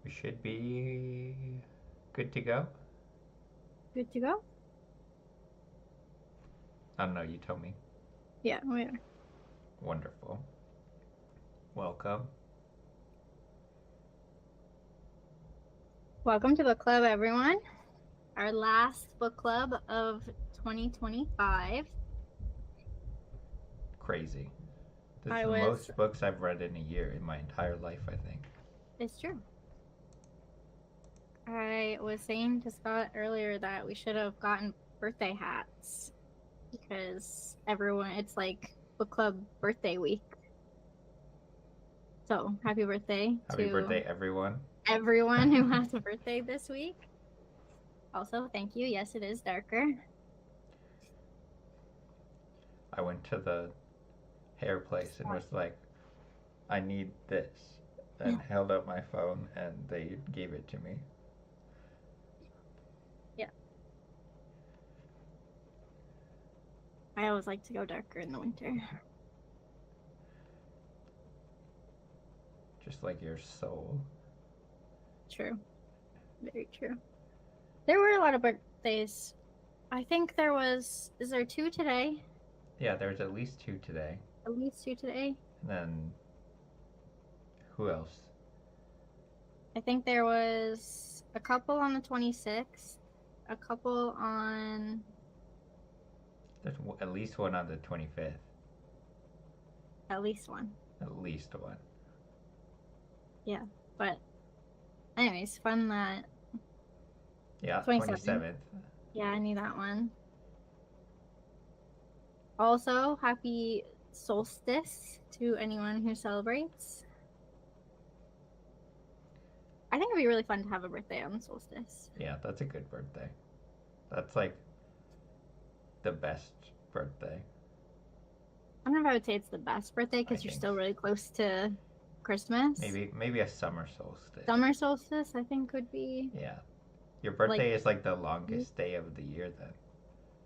We should be good to go. Good to go? I don't know, you tell me. Yeah, we are. Wonderful. Welcome. Welcome to book club, everyone. Our last book club of 2025. Crazy. This is I the was, most books I've read in a year in my entire life, I think. it's true. I was saying to Scott earlier that we should have gotten birthday hats because it's like book club birthday week. So happy birthday Happy to birthday, everyone. everyone who has a birthday this week. Also, thank you. Yes, it is darker. I went to the hair place and was like, I need this. And held up my phone and they gave it to me. Yeah. I always like to go darker in the winter. Just like your soul. True. Very true. There were a lot of birthdays. I think is there two today? Yeah, there's at least two today. At least two today. And then, who else? I think there was a couple on the 26th, a couple on. There's at least one on the 25th. At least one. At least one. Yeah. But, anyways, fun that. Yeah, 27th. 27th. Yeah, I knew that one. Also, happy solstice to anyone who celebrates. I think it'd be really fun to have a birthday on the solstice. Yeah, that's a good birthday. That's like the best birthday. I don't know if I would say it's the best birthday I because you're think still really close to Christmas. maybe a summer solstice. Summer solstice, I think, would be Yeah. Your like, birthday is like the longest day of the year then.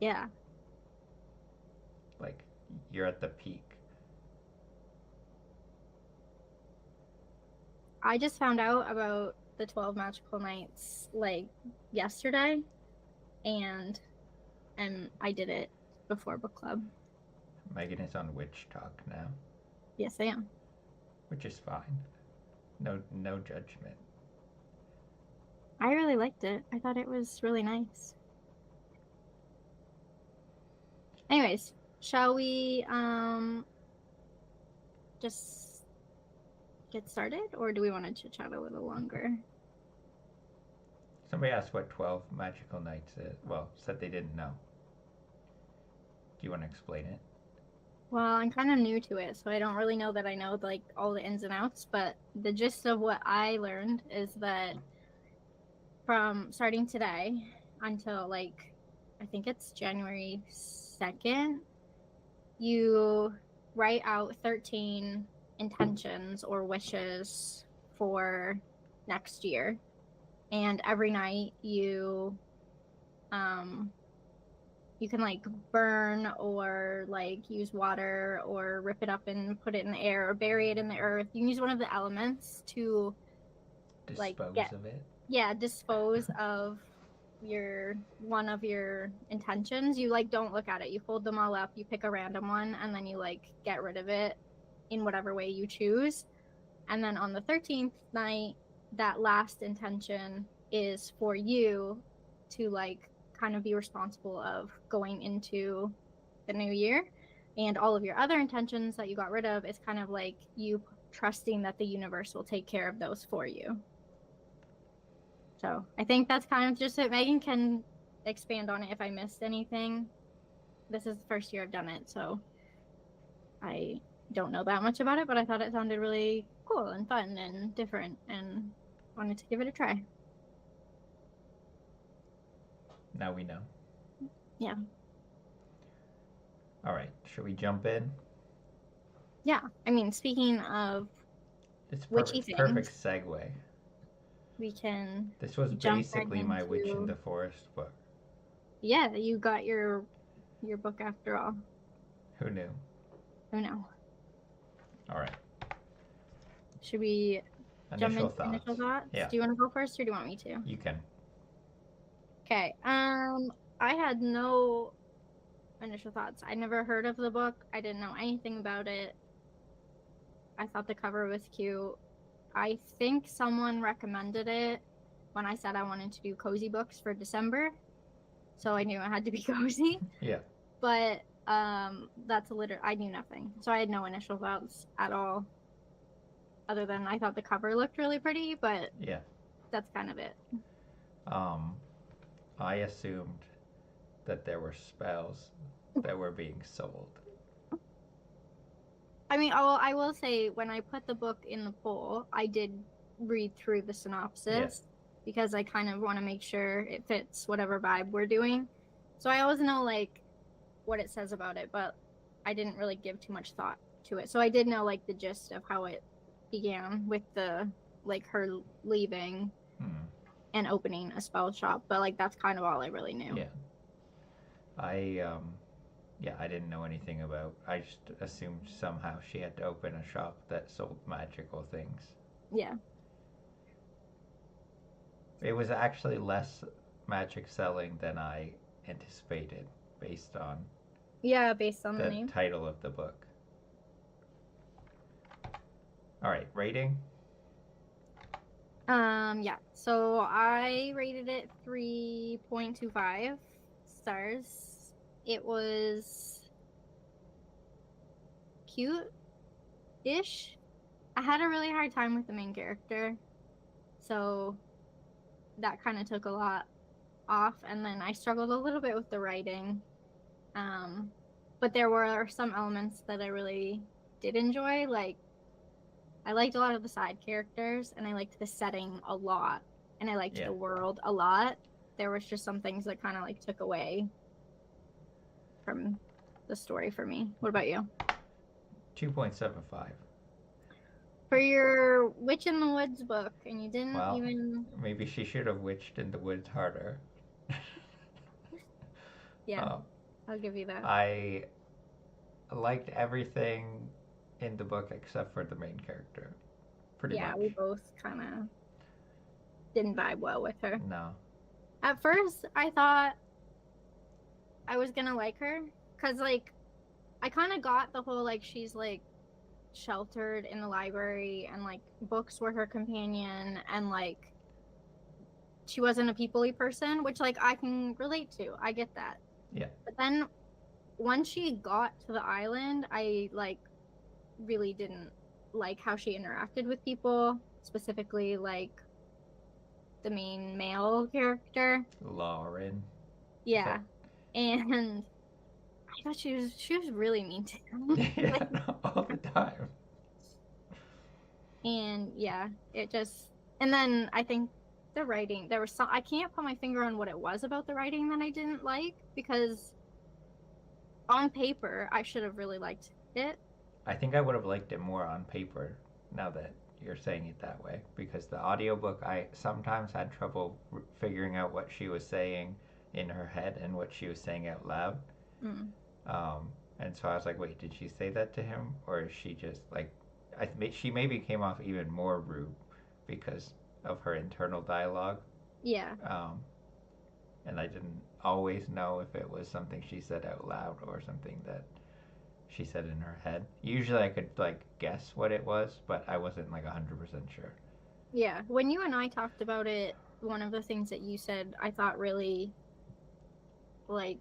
yeah. Like you're at the peak. I just found out about the 12 magical nights like yesterday, and I did it before book club. Megan is on witch talk now, Yes, I am. which is fine. No judgment. I really liked it. I thought it was really nice. Anyways, shall we just get started, or do we want to chit chat a little longer? Somebody asked what 12 magical nights is. Well, said they didn't know. Do you want to explain it? Well, I'm kind of new to it, so I don't really know that I know like all the ins and outs, but the gist of what I learned is that from starting today until like I think it's January 2nd, you write out 13 intentions or wishes for next year. And every night you can like burn or like use water or rip it up and put it in the air or bury it in the earth. You can use one of the elements to like Dispose of it. dispose of one of your intentions. You like don't look at it. You fold them all up, you pick a random one, and then you like get rid of it in whatever way you choose. And then on the 13th night, that last intention is for you to like kind of be responsible of going into the new year. And all of your other intentions that you got rid of is kind of like you trusting that the universe will take care of those for you. So I think that's kind of just it. Megan can expand on it if I missed anything. This is the first year I've done it, so I don't know that much about it, but I thought it sounded really cool and fun and different and wanted to give it a try. Now we know. Yeah. All right, should we jump in? Yeah. I mean, speaking of It's witchy perfect things, segue. we can This was jump right basically my Witch in into the Forest book. yeah, you got your book after all. Who knew? Who know? All right. Should we jump Initial into initial thoughts. thoughts? Yeah. Do you want to go first, or do you want me to? You can. Okay. I had no initial thoughts. I never heard of the book. I didn't know anything about it. I thought the cover was cute. I think someone recommended it when I said I wanted to do cozy books for December. So I knew it had to be cozy. Yeah. But that's I knew nothing. So I had no initial thoughts at all. Other than I thought the cover looked really pretty, but Yeah. that's kind of it. I assumed that there were spells that were being sold. I mean, I will say when I put the book in the poll, I did read through the synopsis because I kind of want to make sure it fits whatever vibe we're doing. So I always know like what it says about it, but I didn't really give too much thought to it. So I did know like the gist of how it began with the like her leaving and opening a spell shop, but like that's kind of all I really knew. Yeah. I didn't know anything about. I just assumed somehow she had to open a shop that sold magical things. Yeah. It was actually less magic selling than I anticipated based on based on the the name. title of the book. All right, rating? Yeah. So I rated it 3.25 stars. It was cute-ish. I had a really hard time with the main character. So that kind of took a lot off, and then I struggled a little bit with the writing. But there were some elements that I really did enjoy, like I liked a lot of the side characters, and I liked the setting a lot, and I liked the world a lot. There was just some things that kind of like took away from the story for me. What about you? 2.75. For your Witch in the Woods book, and you didn't Well, even... maybe she should have witched in the woods harder. Yeah, I'll give you that. I liked everything in the book except for the main character. Pretty much. Yeah, we both kind of didn't vibe well with her. No. At first, I thought I was gonna like her, because like I kind of got the whole like she's like sheltered in the library and like books were her companion, and like she wasn't a people-y person, which like I can relate to. I get that. Yeah. But then once she got to the island, I like really didn't like how she interacted with people, specifically like the main male character, Lauren. yeah. And I thought she was really mean to him. Yeah, all the time. And yeah, it just, and then I think the writing, there was some, I can't put my finger on what it was about the writing that I didn't like, because on paper I should have really liked it. I think I would have liked it more on paper now that you're saying it that way, because the audiobook I sometimes had trouble figuring out what she was saying in her head and what she was saying out loud. And so I was like, wait, did she say that to him, or is she just like, she maybe came off even more rude because of her internal dialogue. Yeah. And I didn't always know if it was something she said out loud or something that she said in her head. Usually I could like guess what it was, but I wasn't like 100% sure. Yeah. When you and I talked about it, one of the things that you said I thought really like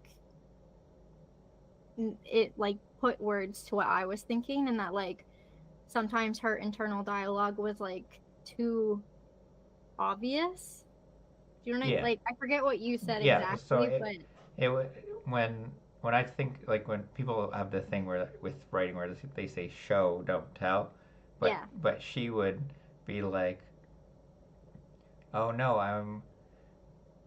it like put words to what I was thinking, and that like sometimes her internal dialogue was like too obvious. Do you know what I like? I forget what you said exactly, so but it when I think like when people have the thing where with writing where they say show don't tell, but she would be like, oh no, I'm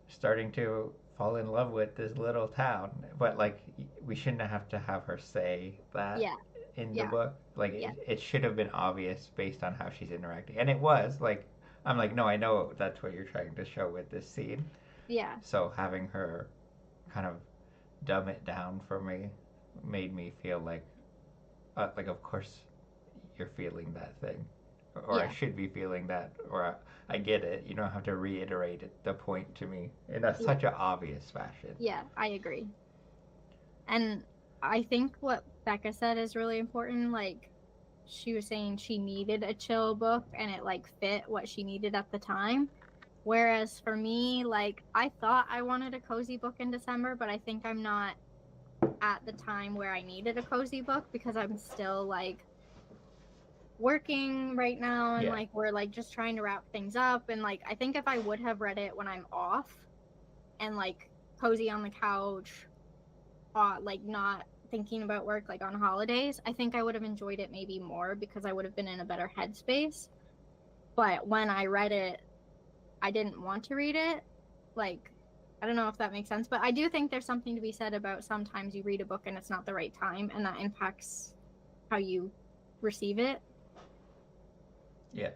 starting to fall in love with this little town, but like we shouldn't have to have her say that in the book. Like it should have been obvious based on how she's interacting, and it was like, I'm like, no, I know that's what you're trying to show with this scene. Yeah. So having her kind of dumb it down for me made me feel like of course you're feeling that thing. or I should be feeling that, or I get it. You don't have to reiterate the point to me in such an obvious fashion. Yeah, I agree. And I think what Becca said is really important. Like, she was saying she needed a chill book and it like fit what she needed at the time. Whereas for me, like, I thought I wanted a cozy book in December, but I think I'm not at the time where I needed a cozy book because I'm still like working right now, and like we're like just trying to wrap things up. And like, I think if I would have read it when I'm off and like cozy on the couch, like not thinking about work, like on holidays, I think I would have enjoyed it maybe more because I would have been in a better headspace. But when I read it, I didn't want to read it. Like, I don't know if that makes sense, but I do think there's something to be said about sometimes you read a book and it's not the right time, and that impacts how you receive it. Yeah.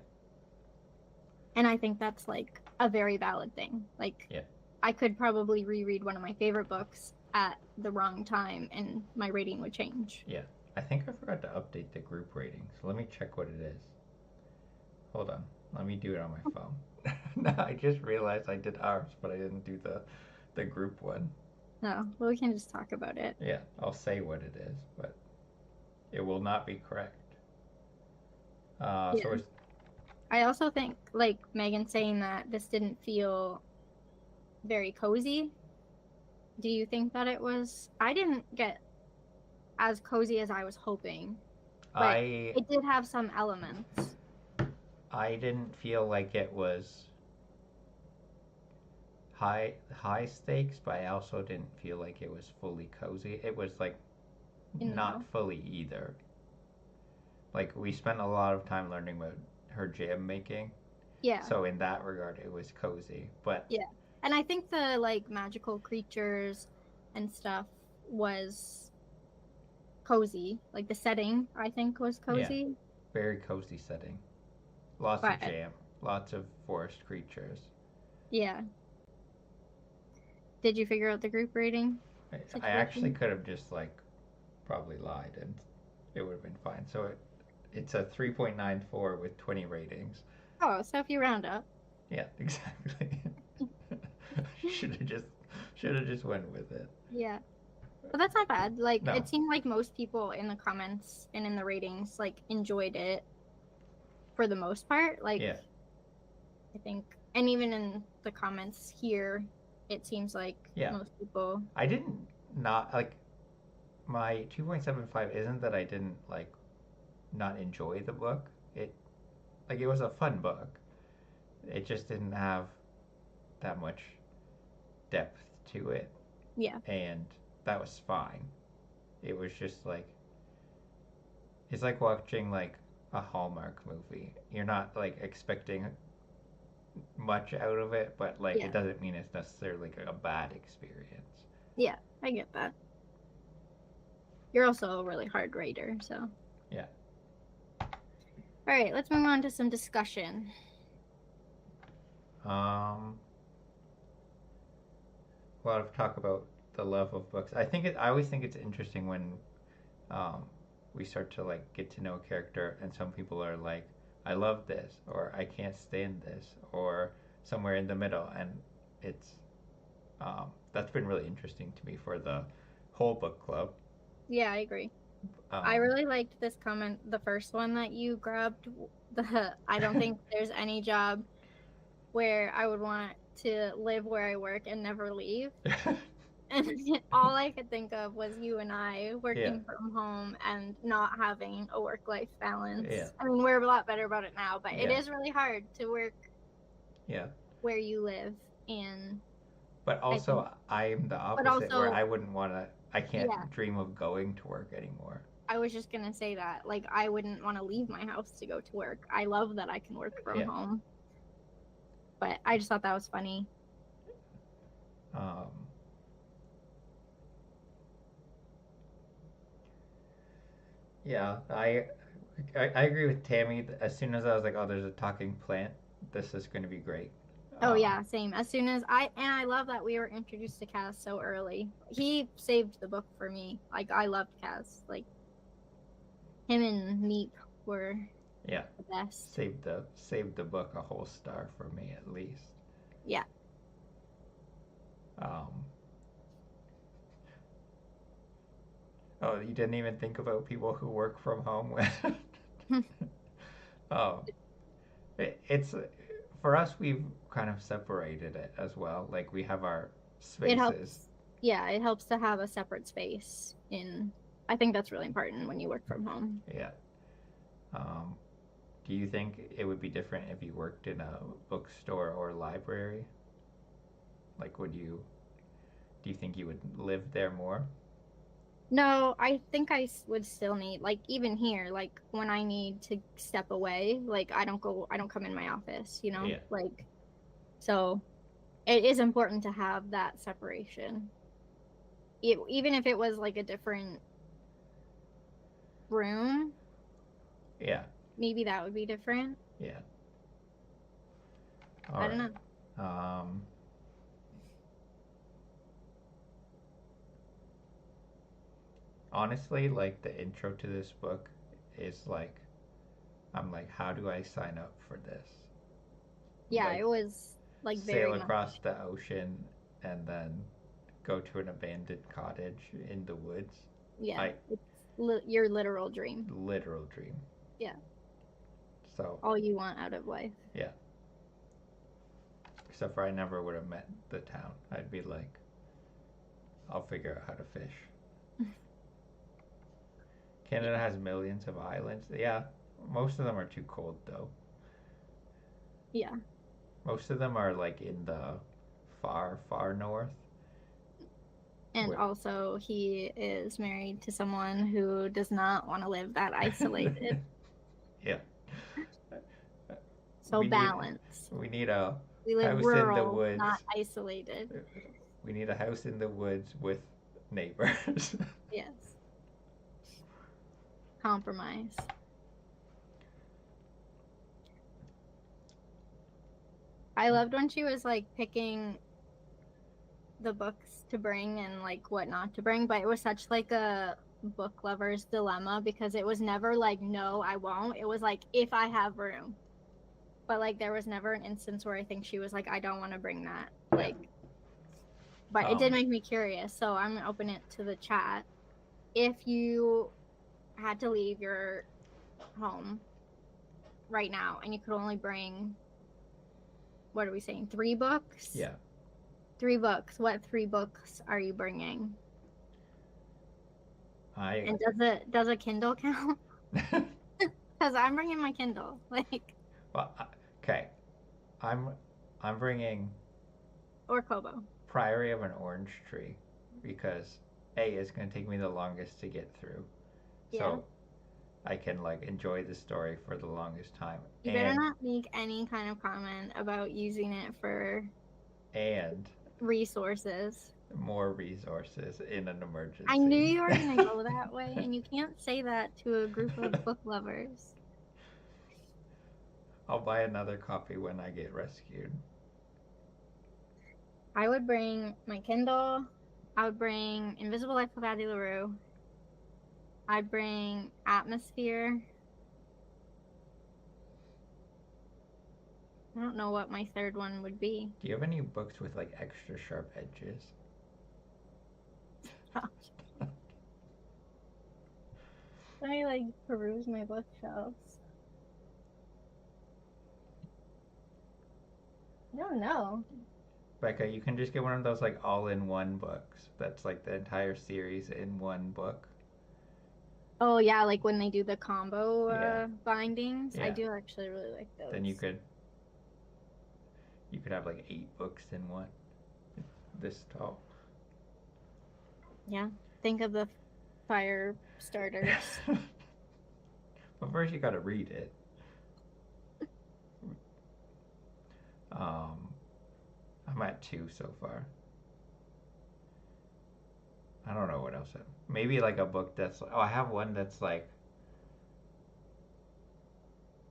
And I think that's like a very valid thing. Like, I could probably reread one of my favorite books at the wrong time and my rating would change. Yeah. I think I forgot to update the group rating, so let me check what it is. Hold on. Let me do it on my phone. No, I just realized I did ours, but I didn't do the group one. No, well, we can just talk about it. Yeah, I'll say what it is, but it will not be correct. So I also think, like Megan saying that this didn't feel very cozy. Do you think that it was? I didn't get as cozy as I was hoping, but it did have some elements. I didn't feel like it was high stakes, but I also didn't feel like it was fully cozy. It was like not fully either. Like, we spent a lot of time learning about her jam making. Yeah. So in that regard, it was cozy. But yeah, and I think the like magical creatures and stuff was cozy. Like the setting, I think, was cozy. Yeah, very cozy setting. Lots of jam, lots of forest creatures. Yeah. Did you figure out the group rating? I actually could have just like probably lied and it would have been fine. So it's a 3.94 with 20 ratings. Oh, so if you round up. Yeah, exactly. should have just went with it. Yeah. But that's not bad. Like, it seemed like most people in the comments and in the ratings like enjoyed it for the most part. Like, I think, and even in the comments here, it seems like most people. I didn't not like my 2.75 isn't that I didn't like not enjoy the book. It was a fun book. It just didn't have that much depth to it. Yeah. And that was fine. It was just like it's like watching like a Hallmark movie. You're not like expecting much out of it, but like it doesn't mean it's necessarily like a bad experience. Yeah, I get that. You're also a really hard writer, so. Yeah. All right, let's move on to some discussion. A lot of talk about the love of books. I always think it's interesting when we start to like get to know a character, and some people are like, I love this, or I can't stand this, or somewhere in the middle, and it's that's been really interesting to me for the whole book club. Yeah, I agree. I really liked this comment, the first one that you grabbed. I don't think there's any job where I would want to live where I work and never leave. And all I could think of was you and I working from home and not having a work-life balance. Yeah. I mean, we're a lot better about it now, but it is really hard to work where you live. But also, I'm the opposite, where I wouldn't want to, I can't dream of going to work anymore. I was just going to say that. Like, I wouldn't want to leave my house to go to work. I love that I can work from home. But I just thought that was funny. Yeah, I agree with Tammy. As soon as I was like, oh, there's a talking plant, this is going to be great. Oh yeah, same. As soon as I love that we were introduced to Kaz so early. He saved the book for me. Like, I loved Kaz. Like, him and Meep were Yeah. the best. Save the book a whole star for me at least. Yeah. Um, oh, you didn't even think about people who work from home. Oh, it's for us. We've kind of separated it as well. Like we have our It spaces. helps. Yeah, it helps to have a separate space I think that's really important when you work from home. Yeah. Um, do you think it would be different if you worked in a bookstore or library? Like, do you think you would live there more? No, I think would still need, like, even here, like when I need to step away, like I don't come in my office, Yeah. like, so it is important to have that separation. Even if it was like a different room, Yeah. maybe that would be different. Yeah. All I don't know. right. Honestly, like the intro to this book is like, I'm like, how do I sign up for this? Yeah, Like, it was like very sail much. across the ocean and then go to an abandoned cottage in the woods. Yeah, I it's your literal dream. literal dream. Yeah, So all you want out of life. yeah. Except for I never would have met the town. I'd be like, I'll figure out how to fish. Canada has millions of islands. Yeah, most of them are too cold though. Yeah. Most of them are like in the far, far north. And Where... also, he is married to someone who does not want to live that isolated. Yeah. So We need balance. we need a We live house in the rural, woods. not isolated. We need a house in the woods with neighbors. Yes. Compromise. I loved when she was like picking the books to bring and like what not to bring, but it was such like a book lover's dilemma because it was never like, no, I won't. It was like, if I have room. But like there was never an instance where I think she was like, I don't want to bring that. Like, but it did make me curious. So I'm gonna open it to the chat. If you had to leave your home right now and you could only bring, what are we saying, 3 books? Yeah. 3 books. What 3 books are you bringing? And does a Kindle count? Because I'm bringing my Kindle. Like. Well, okay. I'm bringing. Or Kobo. Priory of an Orange Tree, because it's going to take me the longest to get through. Yeah. So I can like enjoy the story for the longest time. You better not make any kind of comment about using it for resources. More resources in an emergency. I knew you were going to go that way, and you can't say that to a group of book lovers. I'll buy another copy when I get rescued. I would bring my Kindle. I would bring Invisible Life of Addie LaRue. I'd bring Atmosphere. I don't know what my third one would be. Do you have any books with like extra sharp edges? I like peruse my bookshelves. I don't know. Becca, you can just get one of those like all-in-one books. That's like the entire series in one book. Oh yeah, like when they do the combo bindings. Yeah. I do actually really like those. Then you could have like 8 books in one. This tall. Yeah. Think of the fire starters. But first you gotta read it. I'm at 2 so far. I don't know what else. Maybe like a book that's. Oh, I have one that's like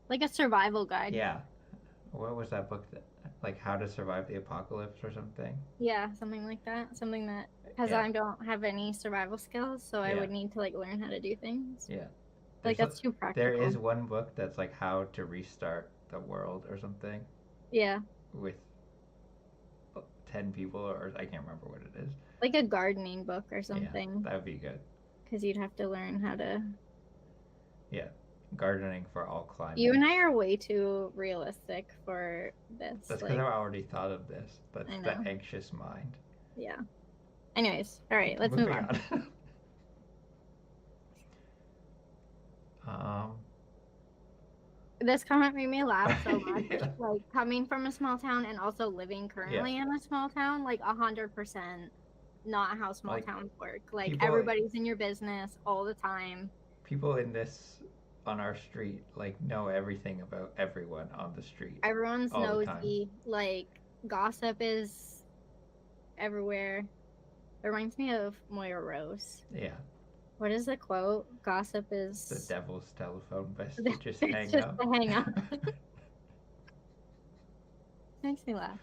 a survival guide. Yeah. What was that book that? Like How to Survive the Apocalypse or something? Yeah, something like that. Something that, because I don't have any survival skills, so I would need to like learn how to do things. Yeah. Like that's too there practical. is one book that's like how to restart the world or something. Yeah. With 10 people, or I can't remember what it is. Like a gardening book or something. Yeah, that would be good. Because you'd have to learn how to. Yeah, gardening for all climates. You and I are way too realistic for this. That's because I've already thought of this. That's the anxious mind. Yeah. Anyways, all right, let's move on. This comment made me laugh so much. Yeah. Like coming from a small town and also living currently in a small town, like 100% not how small towns work. Like everybody's in your business all the time. People on our street like know everything about everyone on the street. Everyone's nosy. Like gossip is everywhere. It reminds me of Moira Rose. Yeah. What is the quote? Gossip is the devil's telephone, best to just hang up. To hang up. Makes me laugh.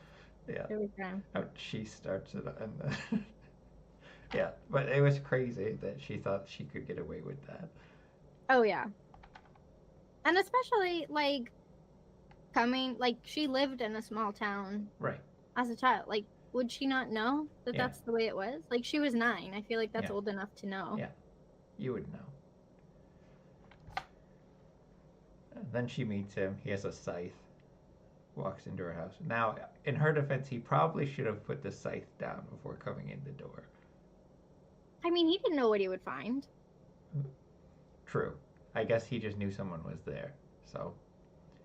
Yeah. Every time. She starts it and yeah, but it was crazy that she thought she could get away with that. Oh yeah. And especially like she lived in a small town. Right. As a child. Like, would she not know that that's the way it was? Like she was 9. I feel like that's old enough to know. Yeah. You would know. And then she meets him. He has a scythe. Walks into her house. Now, in her defense, he probably should have put the scythe down before coming in the door. I mean, he didn't know what he would find. True. I guess he just knew someone was there. So.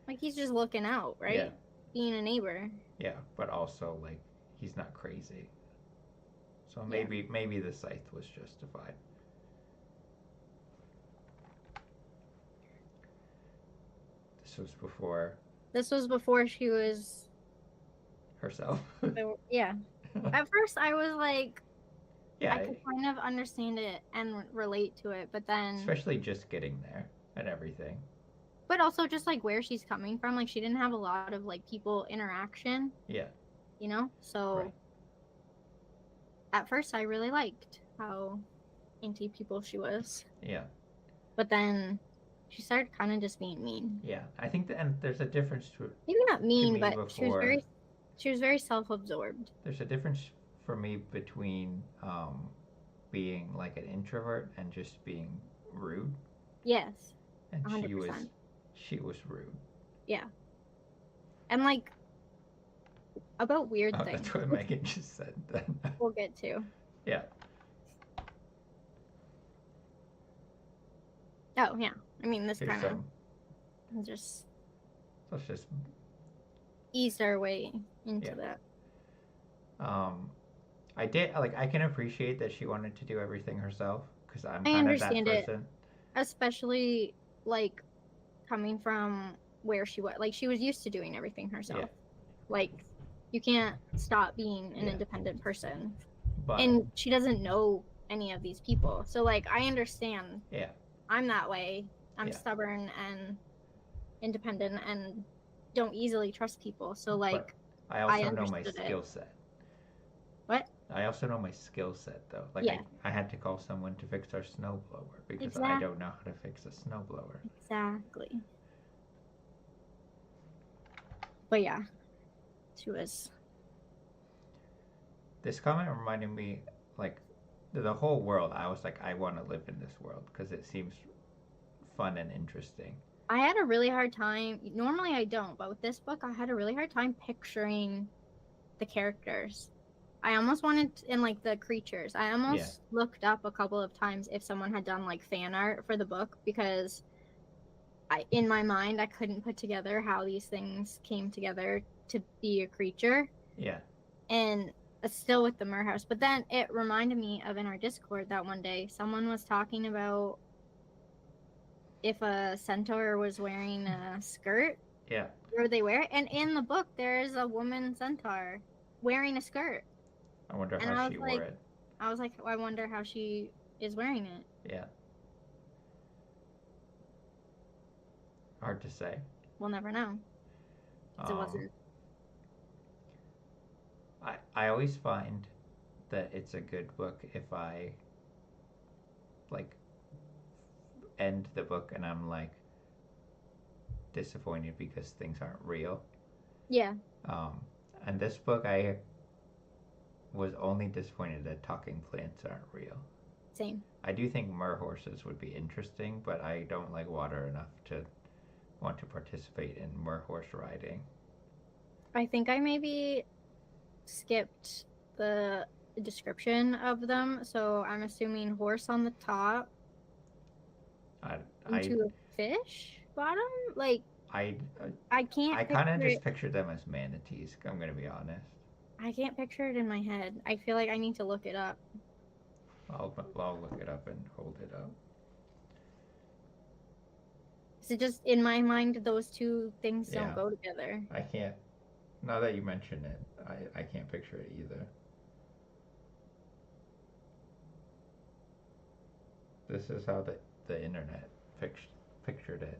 Like, he's just looking out, right? Yeah. Being a neighbor. Yeah, but also, like, he's not crazy. So maybe the scythe was justified. This was before she was herself. Yeah. At first I was like, I could kind of understand it and relate to it, but then especially just getting there and everything. But also just like where she's coming from, like she didn't have a lot of like people interaction. Yeah. You know? So at first I really liked how anti people she was. Yeah. But then she started kind of just being mean. Yeah, I think and there's a difference to maybe not mean, but she was very self-absorbed. There's a difference for me between being like an introvert and just being rude. Yes. And 100%. She was rude. Yeah. And like about weird things. That's what Megan just said. Then we'll get to. Yeah. Oh yeah. I mean, this kind of just. Let's just ease our way into that. I can appreciate that she wanted to do everything herself because I understand that person. Especially like coming from where she was. Like she was used to doing everything herself. Yeah. Like you can't stop being an independent person. And she doesn't know any of these people. So like I understand. Yeah. I'm that way. I'm stubborn and independent and don't easily trust people. So like I also know my skill set. What? I also know my skill set though. Like I had to call someone to fix our snowblower because I don't know how to fix a snowblower. Exactly. But yeah, she was. This comment reminded me, like, the whole world. I was like, I want to live in this world because it seems fun and interesting. I had a really hard time. Normally I don't, but with this book, I had a really hard time picturing the characters. I almost wanted, and like the creatures, I almost looked up a couple of times if someone had done like fan art for the book because in my mind, I couldn't put together how these things came together to be a creature. Yeah. And still with the Mur House. But then it reminded me of in our Discord that one day someone was talking about if a centaur was wearing a skirt. Yeah. Or they wear it. And in the book, there is a woman centaur wearing a skirt. I wonder how she wore it. I was like, I wonder how she is wearing it. Yeah. Hard to say. We'll never know. It wasn't. I always find that it's a good book if I like end the book and I'm like disappointed because things aren't real. Yeah. And this book, I was only disappointed that talking plants aren't real. Same. I do think mer horses would be interesting, but I don't like water enough to want to participate in mer horse riding. I think I maybe skipped the description of them, so I'm assuming horse on the top into a fish bottom. Like I can't. kind of just picture them as manatees. I'm gonna be honest. I can't picture it in my head. I feel like I need to look it up. I'll look it up and hold it up. Is it just in my mind those two things don't go together? I can't. Now that you mention it, I can't picture it either. This is how the internet pictured it.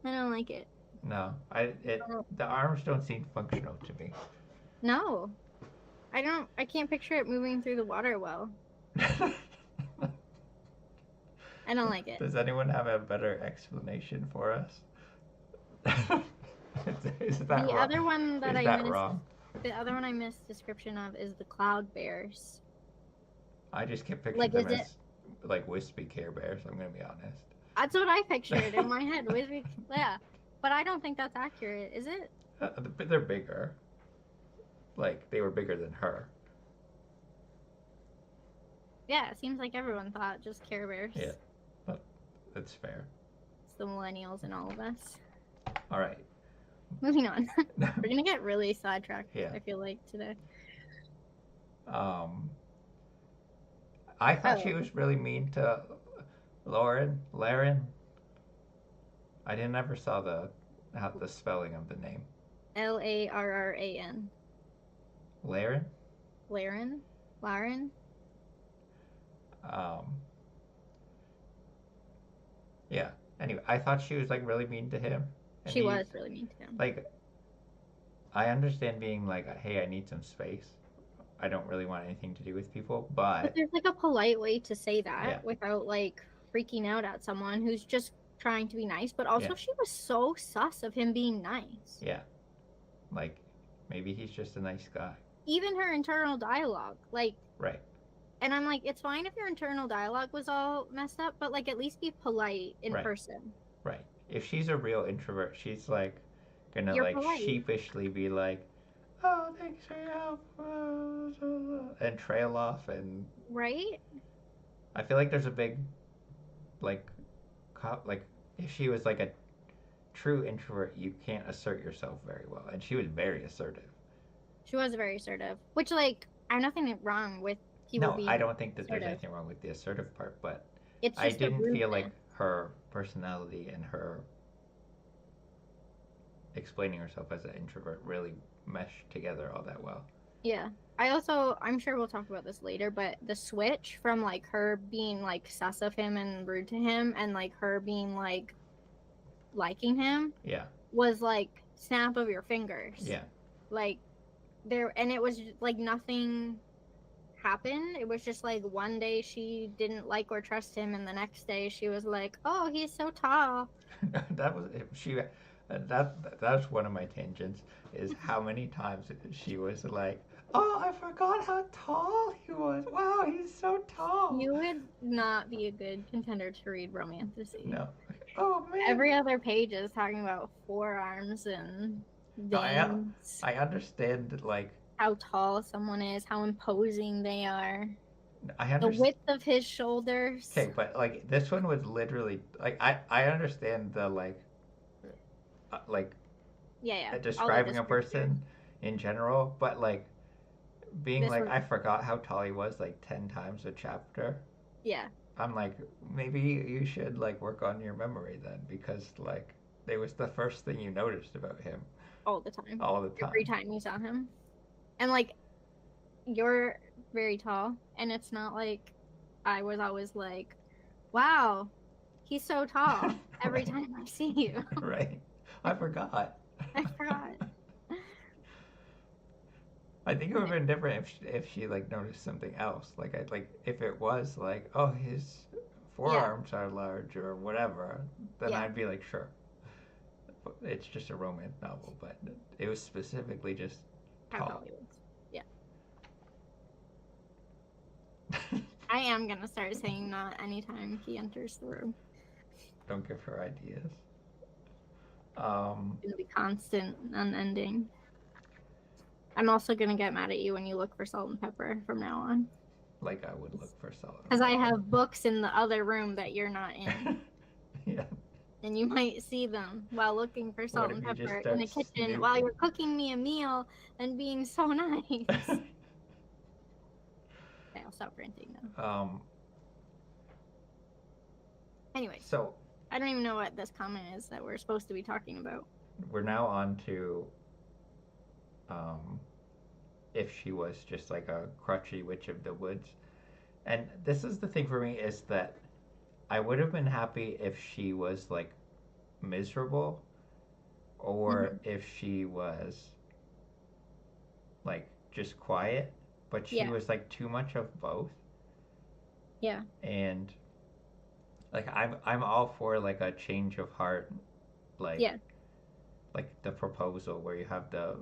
I don't like it. No, the arms don't seem functional to me. No, I can't picture it moving through the water well. I don't like it. Does anyone have a better explanation for us? Is that the wrong? other one that is I that missed, wrong? The other one I missed description of is the cloud bears. I just kept picturing them as like wispy Care Bears. I'm gonna be honest. That's what I pictured in my head. Wispy, yeah, but I don't think that's accurate. Is it? They're bigger. Like they were bigger than her. Yeah, it seems like everyone thought just Care Bears. Yeah, that's fair. It's the millennials in all of us. All right. Moving on. We're gonna get really sidetracked. Yeah. I feel like today. I thought she was really mean to Laren. I didn't ever saw the spelling of the name. Larran. Laren? Laren? Yeah. Anyway, I thought she was like really mean to him. She was really mean to him. Like, I understand being like, hey, I need some space. I don't really want anything to do with people, but there's like a polite way to say that without like freaking out at someone who's just trying to be nice. But also, she was so sus of him being nice. Yeah. Like, maybe he's just a nice guy. Even her internal dialogue, like. Right. And I'm like, it's fine if your internal dialogue was all messed up, but like at least be polite in person. Right. If she's a real introvert, she's like gonna polite. Sheepishly be like, "Oh, thanks for your help," and trail off and. Right. I feel like there's a big, like if she was like a true introvert, you can't assert yourself very well, and she was very assertive. She was very assertive, which like I have nothing wrong with. I don't think that there's anything wrong with the assertive part, but I didn't feel like her personality and her explaining herself as an introvert really meshed together all that well. Yeah. I'm sure we'll talk about this later, but the switch from like her being like sus of him and rude to him and like her being like liking him was like snap of your fingers. Yeah. Like and it was like nothing happened. It was just like one day she didn't like or trust him, and the next day she was like, "Oh, he's so tall." That's one of my tangents. Is how many times she was like, "Oh, I forgot how tall he was. Wow, he's so tall." You would not be a good contender to read romantasy. No. Oh man. Every other page is talking about forearms and veins. I understand like. How tall someone is, how imposing they are. The width of his shoulders. Okay, but like this one was literally like I understand the describing a person in general, but like being this like I forgot how tall he was like 10 times a chapter. Yeah. I'm like, maybe you should like work on your memory then, because like it was the first thing you noticed about him. All the time. Every time you saw him. And like you're very tall, and it's not like I was always like, wow, he's so tall every time I see you. Right. I forgot. I think it would have been different if she like noticed something else. Like I like if it was like, oh, his Yeah. forearms are large or whatever, then Yeah. I'd be like, sure. But it's just a romance novel, but it was specifically just How tall. tall he was. Yeah. I am gonna start saying that anytime he enters the room. Don't give her ideas. It's gonna be constant, unending. I'm also gonna get mad at you when you look for salt and pepper from now on. Like I would look for salt. Because I have books in the other room that you're not in. Yeah. And you might see them while looking for salt and pepper in the kitchen snooping? while you're cooking me a meal and being so nice. Okay, I'll stop ranting now. Anyways, So I don't even know what this comment is that we're supposed to be talking about. we're now on to if she was just like a crutchy witch of the woods. And this is the thing for me is that I would have been happy if she was like miserable or if she was like just quiet, but she was like too much of both. Yeah. And like I'm all for like a change of heart, like like the proposal where you have the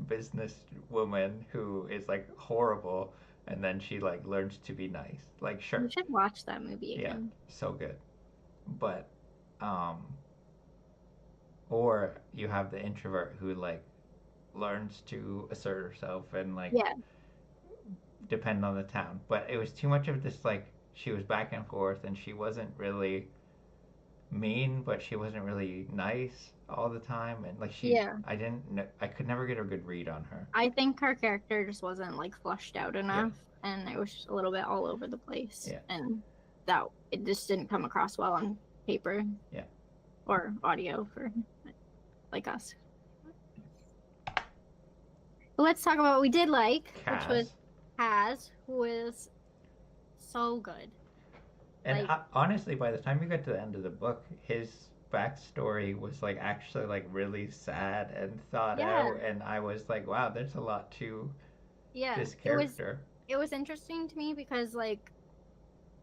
business woman who is like horrible and then she like learns to be nice. Like sure. You should watch that movie again. Yeah, so good. But or you have the introvert who like learns to assert herself and like depend on the town. But it was too much of this like she was back and forth and she wasn't really mean, but she wasn't really nice all the time, and like I could never get a good read on her. I think her character just wasn't like flushed out enough, and it was just a little bit all over the place, and that it just didn't come across well on paper, or audio for like us. But let's talk about what we did like, which was Kaz, who was so good. And honestly, by the time you get to the end of the book, his backstory was like actually like really sad and thought out, and I was like, wow, there's a lot to this character. It was interesting to me because like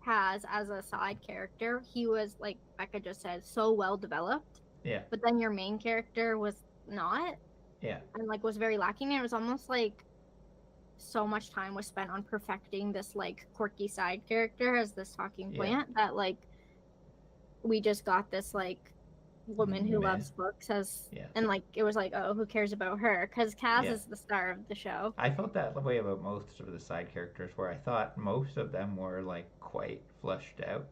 Kaz as a side character, he was like Becca just said, so well developed. Yeah. But then your main character was not. Yeah. And like was very lacking. And it was almost like so much time was spent on perfecting this like quirky side character as this talking plant that like we just got this like woman who loves books as and like it was like, oh, who cares about her, because Kaz is the star of the show. I felt that way about most of the side characters, where I thought most of them were like quite fleshed out,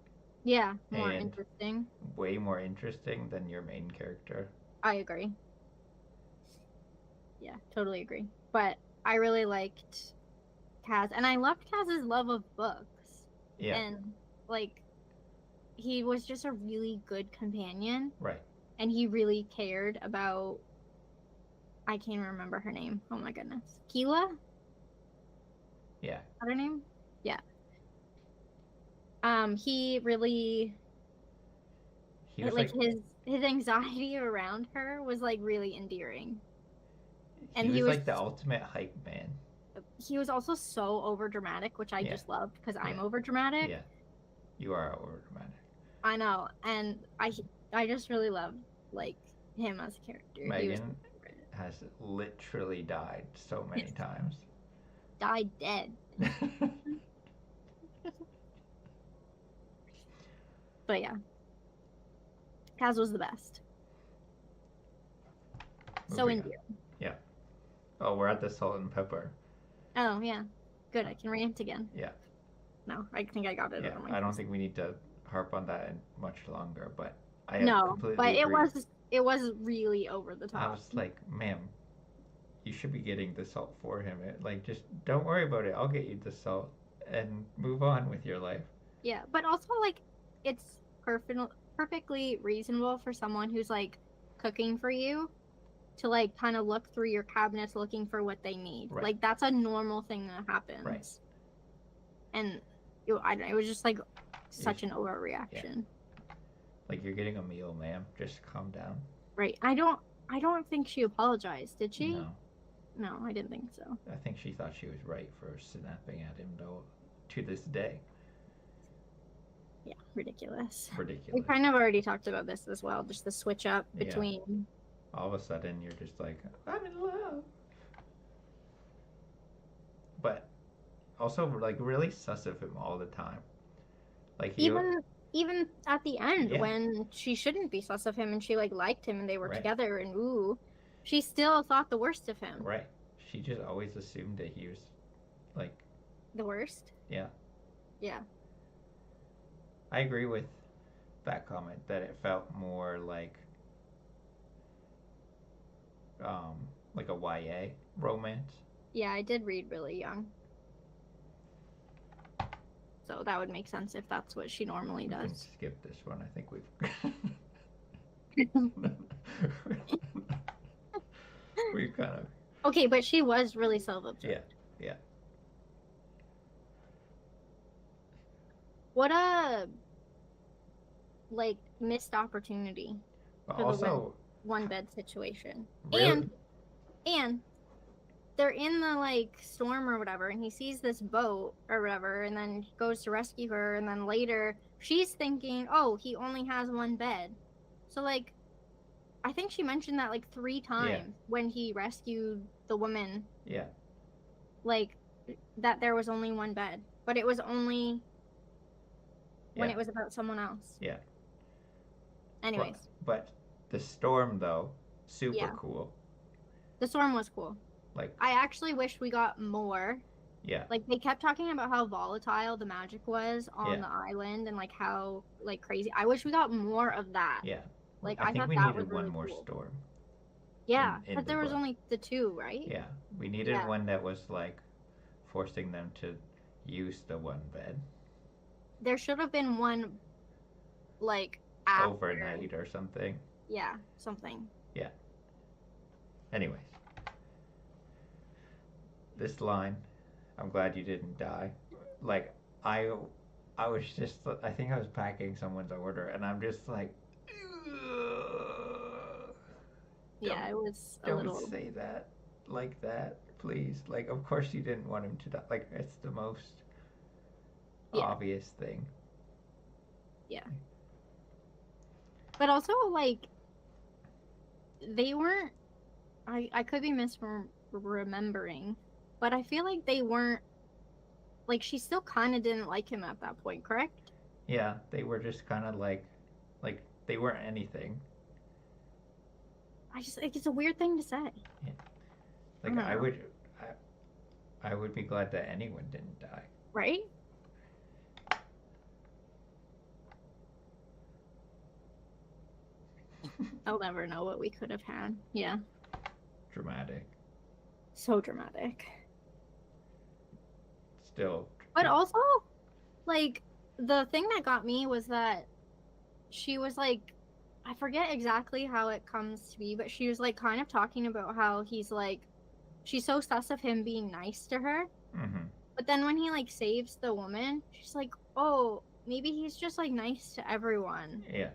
more interesting, way more interesting than your main character. I agree, totally agree. But I really liked Kaz, and I loved Kaz's love of books. And like he was just a really good companion. Right. And he really cared about, I can't remember her name. Oh my goodness. Keela? Yeah. Is that her name? Yeah. He really like his anxiety around her was like really endearing. And he was like the ultimate hype man. He was also so over dramatic, which I just loved because I'm over dramatic. Yeah. You are over dramatic. I know, and I just really loved like him as a character. Megan has literally died so many times. Died dead. But yeah, Kaz was the best. So endearing. Yeah. Oh, we're at the salt and pepper. Oh yeah, good. I can rant again. Yeah. No, I think I got it. Yeah, I don't think we need to harp on that much longer, but I completely agree. It was really over the top. I was like, ma'am, you should be getting the salt for him. Like, just don't worry about it. I'll get you the salt and move on with your life. Yeah, but also like it's perfectly reasonable for someone who's like cooking for you to like kind of look through your cabinets looking for what they need. Right. Like that's a normal thing that happens. Right. And it was just like such an overreaction. Yeah. Like, you're getting a meal, ma'am. Just calm down. Right. I don't think she apologized, did she? No. No, I didn't think so. I think she thought she was right for snapping at him, though, to this day. Yeah, ridiculous. Ridiculous. We kind of already talked about this as well, just the switch up between... Yeah. All of a sudden, you're just like, I'm in love. But also, like, really sus of him all the time. Like, Even at the end, when she shouldn't be sus of him and she, like, liked him and they were together and ooh, she still thought the worst of him. Right. She just always assumed that he was, like... The worst? Yeah. Yeah. I agree with that comment, that it felt more like a YA romance. Yeah, I did read really young. So that would make sense if that's what she normally does. We can skip this one. I think we've... we've kind of... Okay, but she was really self-absorbed. Yeah. What a, like, missed opportunity but for also, the one bed situation. Really? And they're in the, like, storm or whatever, and he sees this boat or whatever, and then goes to rescue her, and then later she's thinking, oh, he only has one bed. So, like, I think she mentioned that, like, 3 times when he rescued the woman. Yeah. Like, that there was only one bed. But it was only when it was about someone else. Yeah. Anyways. But the storm, though, super cool. The storm was cool. Like, I actually wish we got more. Yeah. Like, they kept talking about how volatile the magic was on the island and, like, how, like, crazy. I wish we got more of that. Yeah. Like, I think thought we that needed was really one more cool. storm. Yeah, but there was only the 2, right? Yeah. We needed one that was, like, forcing them to use the one bed. There should have been one, like, after. Overnight or something. Yeah, something. Yeah. Anyways. This line, I'm glad you didn't die. Like, I was just, I think I was packing someone's order, and I'm just like, yeah, it was a little... Don't say that like that, please. Like, of course you didn't want him to die. Like, it's the most obvious thing. Yeah. But also, like, they weren't... I could be misremembering, but I feel like they weren't... Like, she still kind of didn't like him at that point, correct? Yeah, they were just kind of like, they weren't anything. Like, it's a weird thing to say. Yeah. Like, I would be glad that anyone didn't die. Right? I'll never know what we could have had. Yeah. Dramatic. So dramatic. Still. But also, like, the thing that got me was that she was like, I forget exactly how it comes to be, but she was like kind of talking about how he's like, she's so sus of him being nice to her. Mm-hmm. But then when he like saves the woman, she's like, oh, maybe he's just like nice to everyone. Yeah.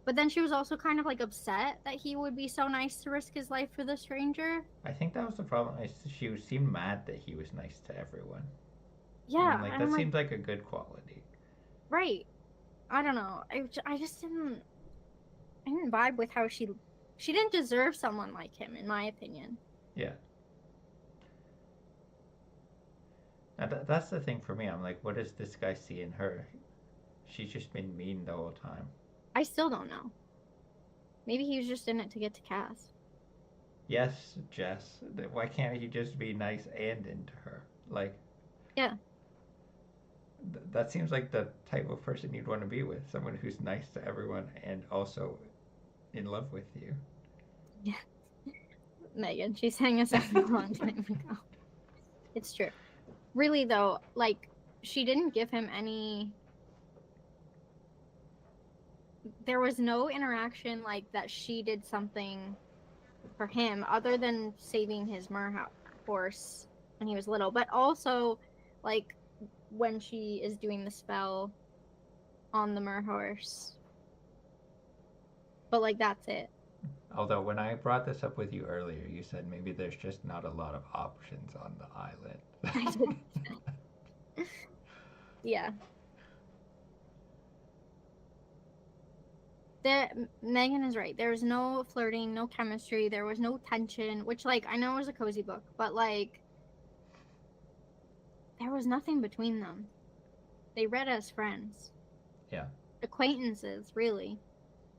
But then she was also kind of like upset that he would be so nice to risk his life for the stranger. I think that was the problem. She seemed mad that he was nice to everyone. Yeah. Like, that seemed like a good quality. Right. I don't know. I just didn't vibe with how she didn't deserve someone like him, in my opinion. Yeah. That's the thing for me. I'm like, what does this guy see in her? She's just been mean the whole time. I still don't know. Maybe he was just in it to get to Cass. Yes, Jess. Why can't he just be nice and into her? Like... Yeah. That seems like the type of person you'd want to be with. Someone who's nice to everyone and also in love with you. Yeah. Megan, she sang a song a long time ago. It's true. Really, though, like, she didn't give him any... There was no interaction, like, that she did something for him other than saving his horse when he was little. But also, like, when she is doing the spell on the mer horse. But, like, that's it. Although when I brought this up with you earlier, you said maybe there's just not a lot of options on the I island. did. Yeah. Megan is right. There was no flirting, no chemistry. There was no tension, which, like, I know it was a cozy book, but, like, there was nothing between them. They read as friends. Yeah. Acquaintances, really.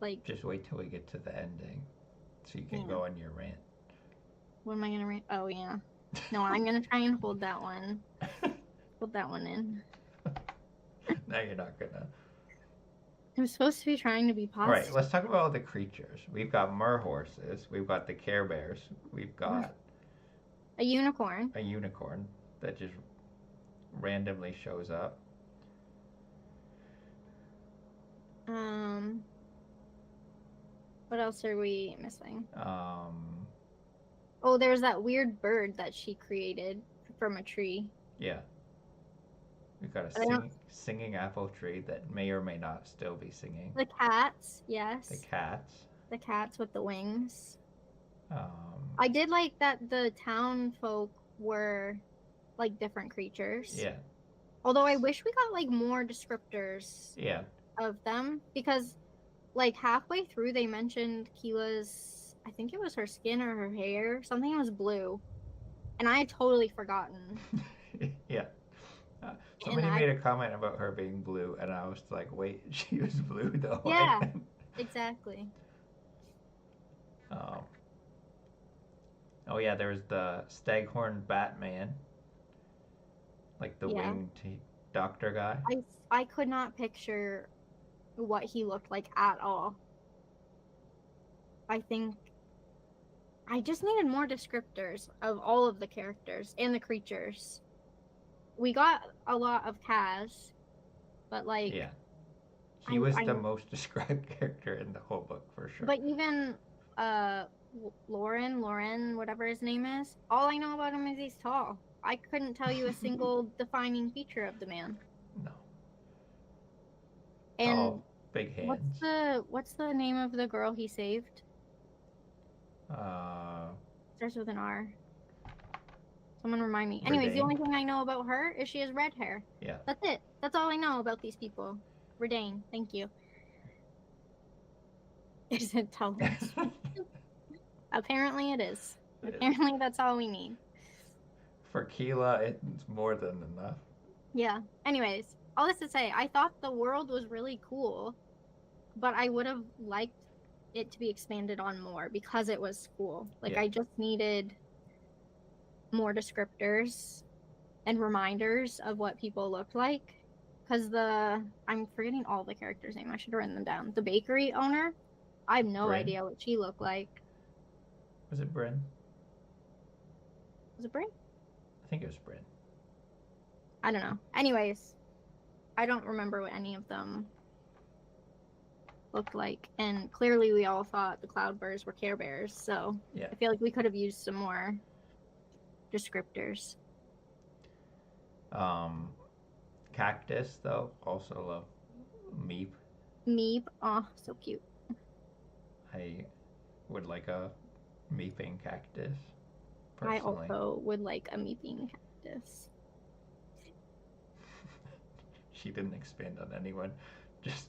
Like, just wait till we get to the ending so you can yeah. go on your rant. What am I going to read? Oh, yeah. No, I'm going to try and hold that one. Hold that one in. No, you're not gonna. I'm supposed to be trying to be All right, positive. let's talk about all the creatures. We've got mer horses. We've got the Care Bears. We've got a unicorn. a unicorn that just randomly shows up. What else are we missing? Um, Oh, there's that weird bird that she created from a tree. Yeah. We've got a singing apple tree that may or may not still be singing. The cats, yes. The cats. The cats with the wings. Um, I did like that the town folk were like different creatures. Yeah. Although I wish we got like more descriptors. Yeah. Of them, because like halfway through they mentioned Keela's, I think it was her skin or her hair, something was blue, and I had totally forgotten. Yeah. Somebody made a comment about her being blue, and I was like, wait, she was blue though. Yeah, exactly. Oh yeah, there's the Staghorn Batman, like the winged doctor guy. I could not picture what he looked like at all. I think I just needed more descriptors of all of the characters and the creatures. We got a lot of Kaz, but like... Yeah. He was the most described character in the whole book, for sure. But even Lauren, whatever his name is, all I know about him is he's tall. I couldn't tell you a single defining feature of the man. No. And tall, big hands. What's the name of the girl he saved? Starts with an R. Someone remind me. Anyways, the only thing I know about her is she has red hair. Yeah. That's it. That's all I know about these people. Redane, thank you. Is it intelligence? Apparently it is. Apparently that's all we need. For Keela, it's more than enough. Yeah. Anyways, all this to say, I thought the world was really cool, but I would have liked it to be expanded on more because it was cool. Like, I just needed more descriptors and reminders of what people looked like. Because I'm forgetting all the characters' name. I should have written them down. The bakery owner, I have no idea what she looked like. Was it Bryn? Was it Bryn? I think it was Bryn. I don't know. Anyways, I don't remember what any of them looked like. And clearly we all thought the Cloudbursts were Care Bears. So I feel like we could have used some more descriptors. Cactus, though, also love Meep. Meep, oh, so cute. I would like a meeping cactus. Personally. I also would like a meeping cactus. She didn't expand on anyone, just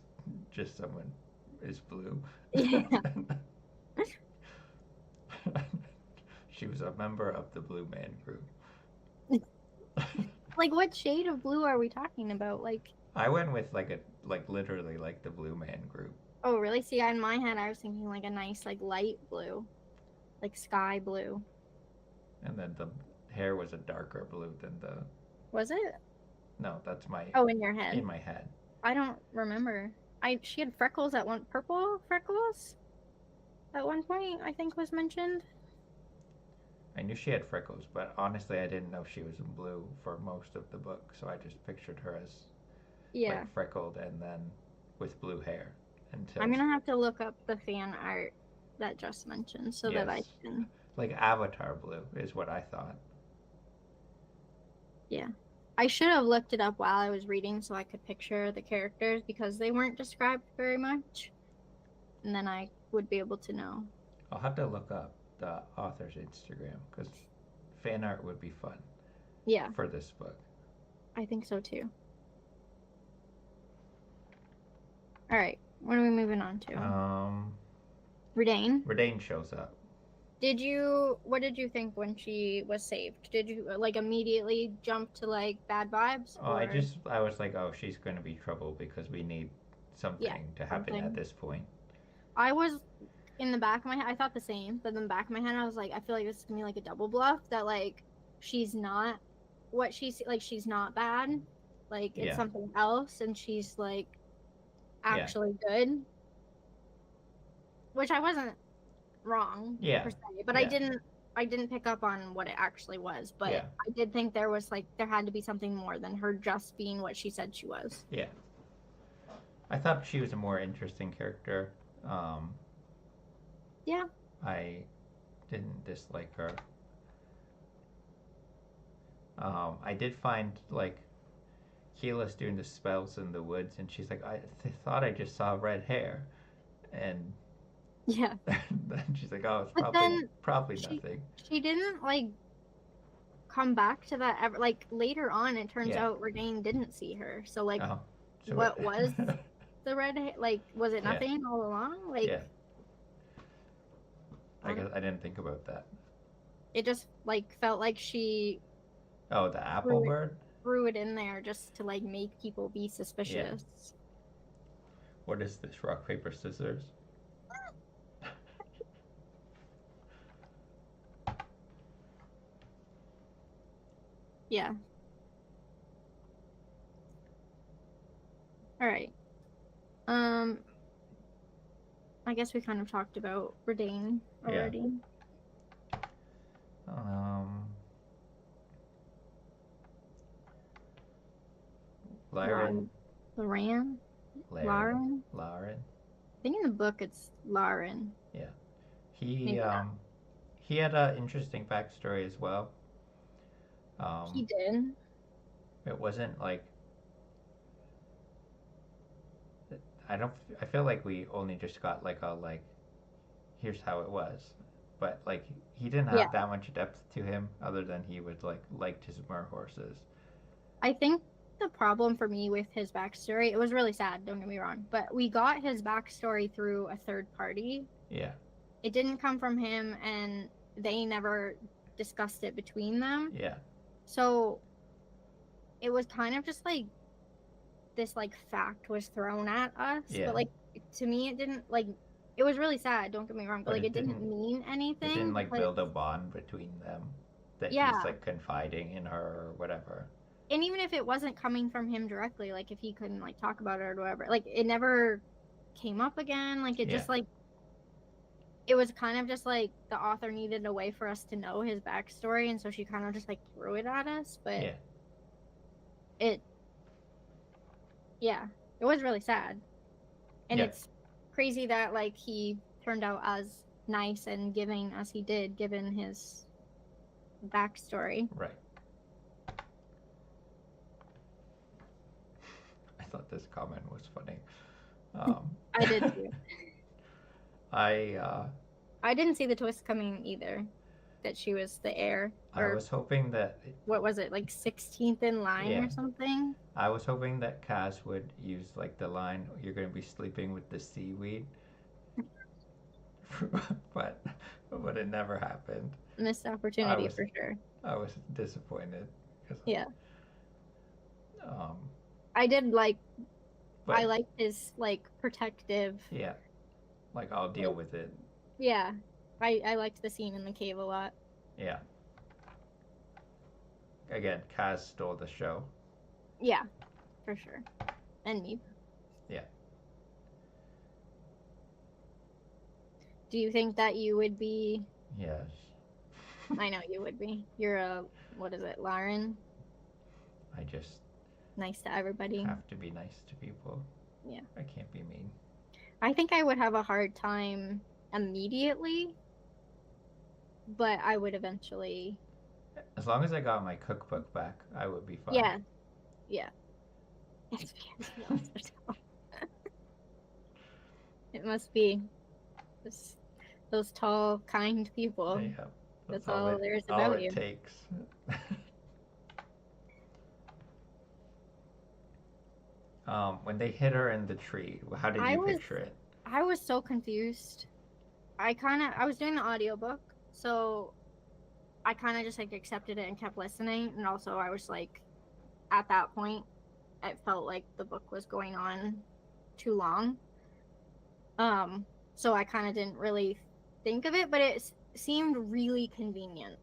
someone is blue. Yeah. She was a member of the Blue Man Group. Like, what shade of blue are we talking about? Like, I went with literally like the Blue Man Group. Oh, really? See, in my head, I was thinking like a nice, like light blue, like sky blue. And then the hair was a darker blue than the. Was it? No, that's my. Oh, in your head. In my head. I don't remember. She had freckles at one, purple freckles. At one point, I think was mentioned. I knew she had freckles, but honestly, I didn't know she was in blue for most of the book, so I just pictured her as like freckled and then with blue hair. I'm gonna have to look up the fan art that Just mentioned so that I can. Like Avatar blue is what I thought. Yeah. I should have looked it up while I was reading so I could picture the characters because they weren't described very much. And then I would be able to know. I'll have to look up the author's Instagram because fan art would be fun. Yeah. For this book. I think so too. All right. What are we moving on to? Redain. Redain shows up. What did you think when she was saved? Did you like immediately jump to like bad vibes? Oh, I was like, oh, she's going to be trouble because we need something to happen at this point. I was in the back of my head, I thought the same, but in the back of my head, I was like, I feel like this is gonna be like a double bluff that like she's not what she's like, she's not bad, like it's something else, and she's like actually good, which I wasn't wrong per se, but I didn't pick up on what it actually was, but I did think there had to be something more than her just being what she said she was. Yeah, I thought she was a more interesting character. I didn't dislike her. I did find like Keyless doing the spells in the woods, and she's like, I thought I just saw red hair, and then she's like, oh, it's probably nothing. She didn't like come back to that ever. Like later on, it turns out Redain didn't see her. So like, what was the red hair? Like, was it nothing all along? Like, I guess I didn't think about that. It just like felt like she. Oh, the apple bird. Threw it in there just to like make people be suspicious. What is this? Rock, paper, scissors? Yeah. All right. I guess we kind of talked about Redain already. Lauren. Lauren. I think in the book it's Lauren. Yeah. He had an interesting backstory as well. He did. It wasn't like I feel like we only just got like a here's how it was, but like he didn't have that much depth to him other than he would liked his mer horses. I think the problem for me with his backstory, it was really sad, don't get me wrong, but we got his backstory through a third party. Yeah. It didn't come from him, and they never discussed it between them. Yeah. So it was kind of just like this like fact was thrown at us, but like to me it didn't like. It was really sad, don't get me wrong, but like it didn't mean anything. It didn't like build a bond between them that he's like confiding in her or whatever. And even if it wasn't coming from him directly, like if he couldn't like talk about it or whatever, like it never came up again. Like it just like it was kind of just like the author needed a way for us to know his backstory, and so she kind of just like threw it at us. But it was really sad, and it's crazy that like he turned out as nice and giving as he did, given his backstory. Right. I thought this comment was funny. I did too. I didn't see the twist coming either, that she was the heir. I was hoping that... What was it, like 16th in line or something? I was hoping that Kaz would use like the line, you're going to be sleeping with the seaweed. but it never happened. Missed opportunity for sure. I was disappointed. I did like... I liked his like protective... Yeah. Like, I'll deal with it. Yeah. I liked the scene in the cave a lot. Yeah. Again, Kaz stole the show. Yeah, for sure. And me. Yeah. Do you think that you would be... Yes. I know you would be. You're a... What is it, Lauren? I just... Nice to everybody. Have to be nice to people. Yeah. I can't be mean. I think I would have a hard time immediately, but I would eventually... As long as I got my cookbook back, I would be fine. Yeah. Yeah. It must be Those tall, kind people. Yeah, That's all there is all about it you. takes. When they hit her in the tree, how did I you was picture it? I was so confused. I was doing the audiobook, so I kind of just like accepted it and kept listening. And also I was like, at that point, it felt like the book was going on too long. So I kind of didn't really think of it, but it seemed really convenient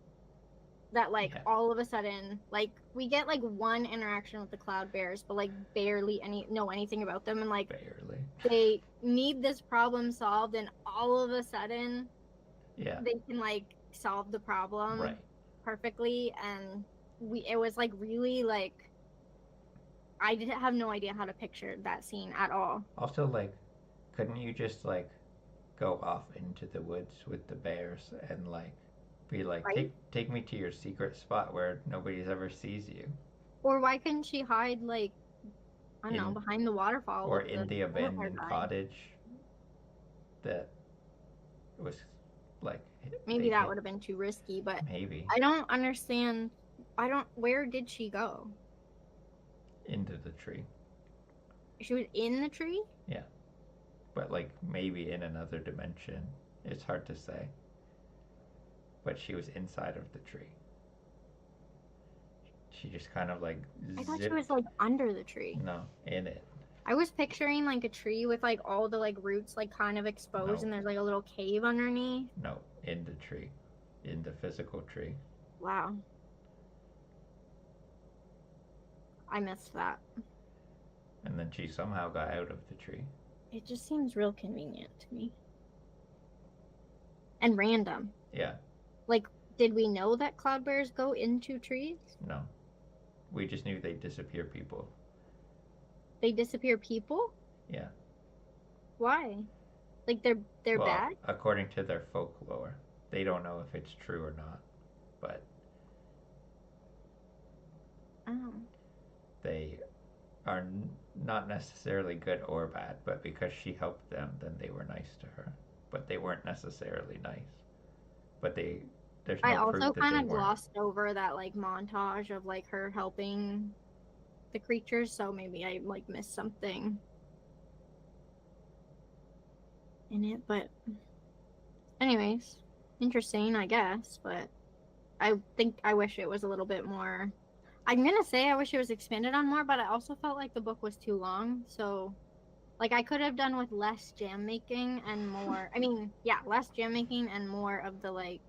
that like Yeah, all of a sudden, like we get like one interaction with the cloud bears, but like barely know anything about them, and like barely. they need this problem solved, and all of a sudden Yeah, they can like solve the problem right. perfectly. And it was like really like I didn't have no idea how to picture that scene at all. Also, like, couldn't you just like go off into the woods with the bears and like be like, Right? take me to your secret spot where nobody's ever sees you, Or why couldn't she hide like, I don't know, in behind the waterfall or with the in the vampire abandoned guy? cottage that was like Maybe they that hit. would have been too risky, but Maybe I don't understand. Where did she go? into the tree. She was in the tree? Yeah, but like maybe in another dimension. It's hard to say. But she was inside of the tree. She just kind of like I thought she was zipped. like under the tree. No, in it. I was picturing like a tree with like all the like roots like kind of exposed, No, and there's like a little cave underneath. no, in the tree, in the physical tree. Wow. I missed that. And then she somehow got out of the tree. It just seems real convenient to me. And random. Yeah, Like, did we know that cloud bears go into trees? no. We just knew they'd disappear people. They disappear people? Yeah. Why? Like they're Well, bad? according to their folklore, they don't know if it's true or not, but Oh. they are not necessarily good or bad, but because she helped them, then they were nice to her. But they weren't necessarily nice. But there's I no proof also that kind they of weren't. glossed over that like montage of like her helping the creatures, so maybe I like missed something in it. But anyways, interesting, I guess. But I think I wish it was a little bit more. I'm gonna say I wish it was expanded on more, but I also felt like the book was too long. So like I could have done with less jam making and more. I mean, yeah, less jam making and more of the like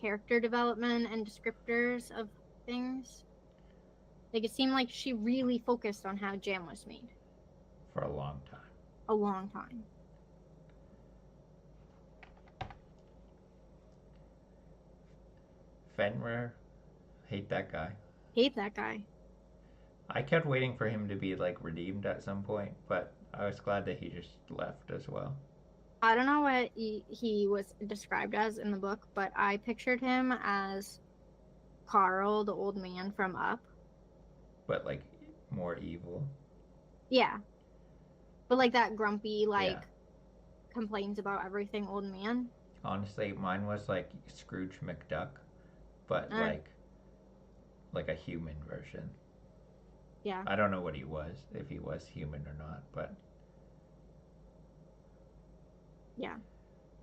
character development and descriptors of things. Like it seemed like she really focused on how jam was made For a long time. a long time. Fenrir, hate that guy. Hate that guy. I kept waiting for him to be like redeemed at some point, but I was glad that he just left as well. I don't know what he was described as in the book, but I pictured him as Carl, the old man from Up. But like more evil. Yeah. But like that grumpy, like Yeah. complains about everything old man. Honestly, mine was like Scrooge McDuck, but Uh, like a human version. yeah. I don't know what he was, if he was human or not, but Yeah.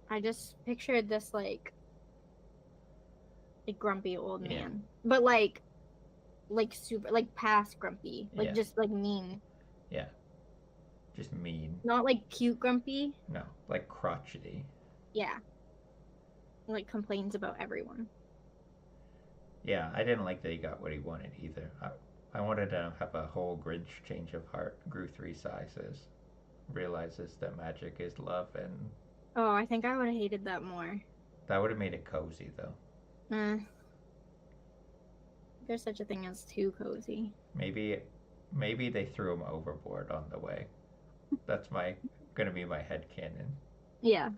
I just pictured this like a grumpy old yeah. man. But like super like past grumpy. Like Yeah. just like mean. Yeah. Just mean. Not like cute grumpy. No, like crotchety. Yeah. Like complains about everyone. Yeah, I didn't like that he got what he wanted either. I wanted to have a whole Grinch change of heart, grew 3 sizes, realizes that magic is love, and Oh, I think I would have hated that more. that would have made it cozy though. There's such a thing as too cozy. Maybe they threw him overboard on the way. That's gonna be my head canon. Yeah.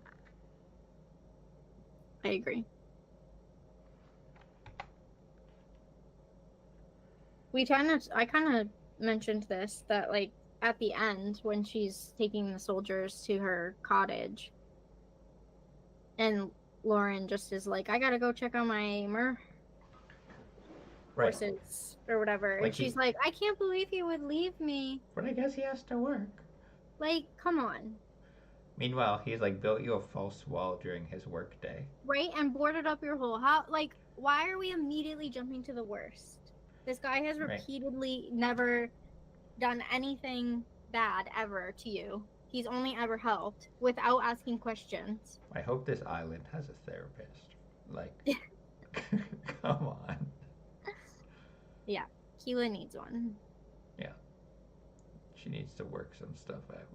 I agree. I kind of mentioned this, that like at the end when she's taking the soldiers to her cottage, And Lauren just is like, I gotta go check on my Right. horses or whatever. Like and she's like, I can't believe you would leave me. But I guess he has to work. Like, come on. Meanwhile, he's like built you a false wall during his work day. Right? And boarded up your whole house. Like, why are we immediately jumping to the worst? This guy has repeatedly never done anything bad ever to you. He's only ever helped without asking questions. I hope this island has a therapist. Like, come on. Yeah, Keela needs one. Yeah. She needs to work some stuff out.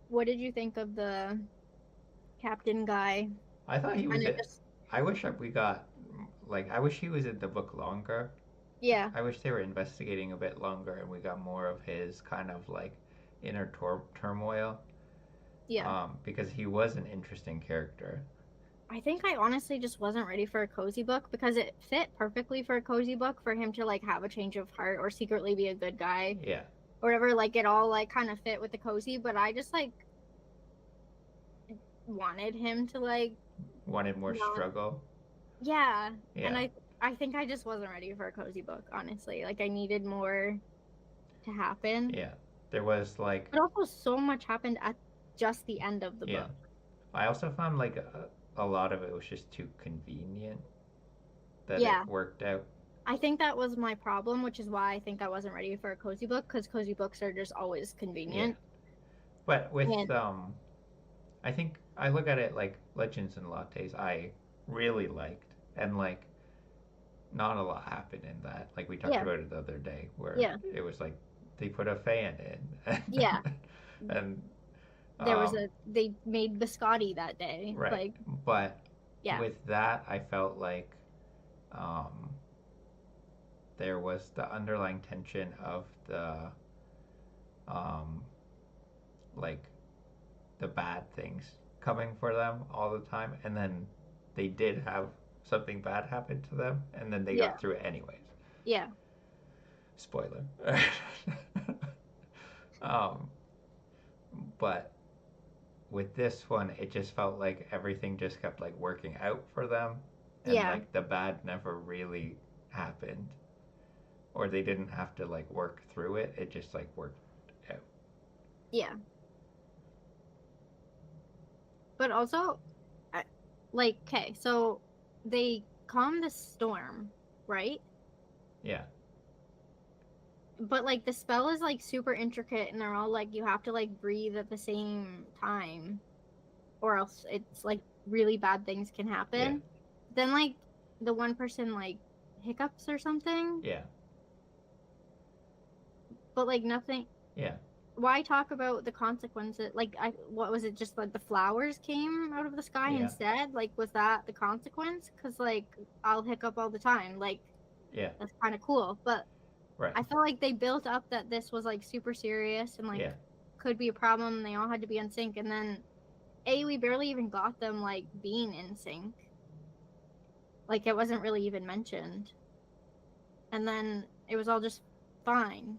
What did you think of the captain guy? I thought he was it. I wish we got, like, I wish he was in the book longer. Yeah. I wish they were investigating a bit longer and we got more of his kind of like inner turmoil. Yeah. Because he was an interesting character. I think I honestly just wasn't ready for a cozy book because it fit perfectly for a cozy book for him to like have a change of heart or secretly be a good guy. Yeah. Or whatever, like it all like kind of fit with the cozy, but I just like wanted him to like wanted more struggle. Yeah. And I think I just wasn't ready for a cozy book, honestly. Like I needed more to happen. Yeah. There was like but also so much happened at just the end of the book. I also found like a lot of it was just too convenient that it worked out. I think that was my problem, which is why I think I wasn't ready for a cozy book, because cozy books are just always convenient. But with I think I look at it like Legends and Lattes I really liked, and like not a lot happened in that. Like we talked about it the other day where it was like they put a fan in. And there was they made biscotti that day. Right. Like, but with that I felt like there was the underlying tension of the like the bad things coming for them all the time, and then they did have something bad happen to them, and then they got through it anyways. Yeah. Spoiler. But with this one, it just felt like everything just kept like working out for them, and like the bad never really happened, or they didn't have to like work through it. It just like worked out. Yeah. But also, like, okay, so they calm the storm, right? Yeah. But like the spell is like super intricate, and they're all like you have to like breathe at the same time, or else it's like really bad things can happen. Yeah. Then like the one person like hiccups or something. Yeah. But like nothing. Yeah. Why talk about the consequences? Like, what was it? Just like the flowers came out of the sky instead? Like, was that the consequence? Because like I'll hiccup all the time. Like, that's kind of cool. But I felt like they built up that this was like super serious and like could be a problem. And they all had to be in sync, and then we barely even got them like being in sync. Like it wasn't really even mentioned, and then it was all just fine.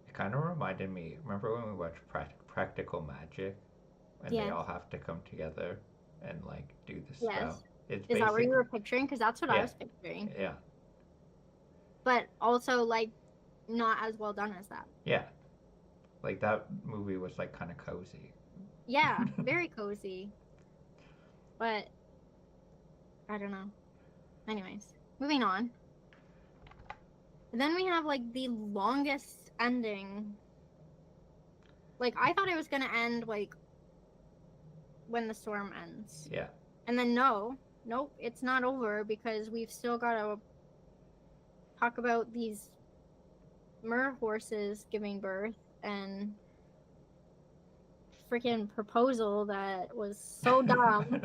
It kind of reminded me. Remember when we watched Practical Magic, and they all have to come together and like do the spell? Is that what you were picturing? Because that's what I was picturing. Yeah. But also like not as well done as that. Yeah. Like that movie was like kind of cozy. Yeah, very cozy. But I don't know. Anyways, moving on. Then we have like the longest ending. Like I thought it was gonna end like when the storm ends. Yeah. And then nope, it's not over because we've still got to talk about these mer horses giving birth and freaking proposal that was so dumb.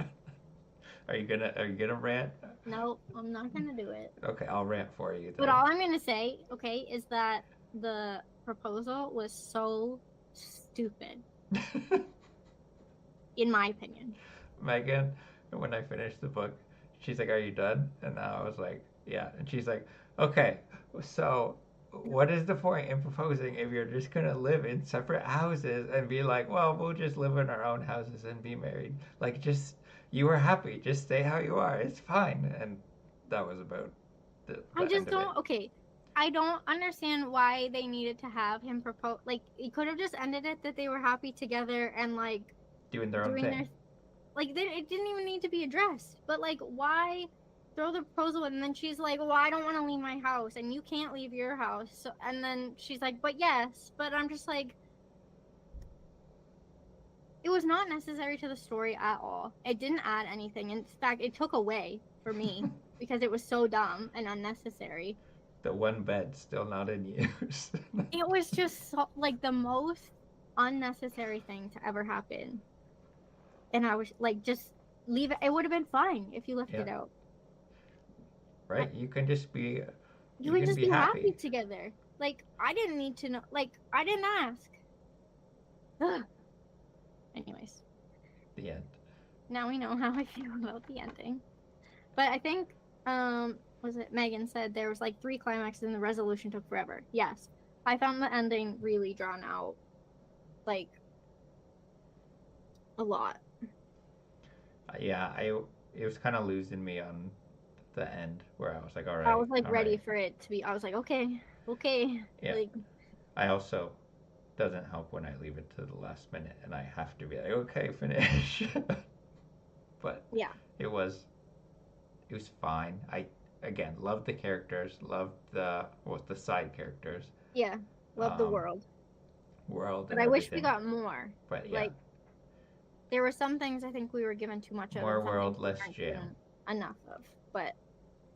Are you gonna rant? Nope, I'm not gonna do it. Okay, I'll rant for you. But all I'm gonna say, okay, is that the proposal was so stupid. In my opinion. Megan, when I finished the book, she's like, "Are you done?" And I was like, "Yeah." And she's like, "Okay, so what is the point in proposing if you're just gonna live in separate houses and be like, well, we'll just live in our own houses and be married? Like, just you were happy, just stay how you are. It's fine." And that was about I the just end of it. don't. Okay, I don't understand why they needed to have him propose. Like, it could have just ended it that they were happy together and like Doing their own doing thing. their like. It didn't even need to be addressed. But like, why throw the proposal and then she's like, "Well, I don't want to leave my house, and you can't leave your house." So, and then she's like, "But yes." But I'm just like, it was not necessary to the story at all. It didn't add anything. In fact, it took away for me because it was so dumb and unnecessary. The one bed still not in use. It was just so, like the most unnecessary thing to ever happen. And I was like, just leave it. It would have been fine if you left Yeah. it out. Right? You can just be You you can can just be be happy happy. together. Like, I didn't need to know. Like, I didn't ask. Ugh. Anyways, The end. now we know how I feel about the ending. But I think, was it Megan said there was like 3 climaxes and the resolution took forever. Yes. I found the ending really drawn out. Like, a lot. Yeah, it was kind of losing me on the end where I was like, I was like all ready right. for it to be. I was like, okay, okay. Yeah. Like, I also doesn't help when I leave it to the last minute and I have to be like, okay, finish. But yeah, it was it was fine. I again loved the characters, loved the side characters, yeah. Love the um, world, world but and I wish we everything. got more. But yeah, Like, there were some things I think we were given too much of, more and some things world, we less weren't jam, given enough of. But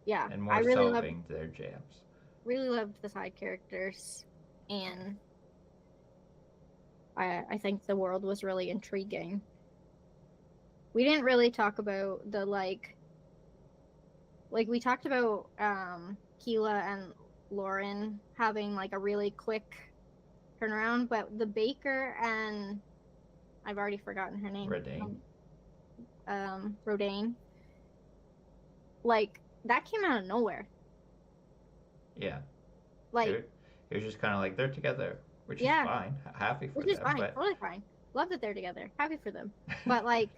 yeah, and I more solving their jams. really loved the side characters, and I think the world was really intriguing. We didn't really talk about the like we talked about Keela and Lauren having like a really quick turnaround, but the baker and I've already forgotten her name. Redane. Rodane. Like, that came out of nowhere. Yeah. Like, It was just kind of like they're together, which is yeah, fine. Happy for which is them, fine, but totally fine. Love that they're together. Happy for them. But like,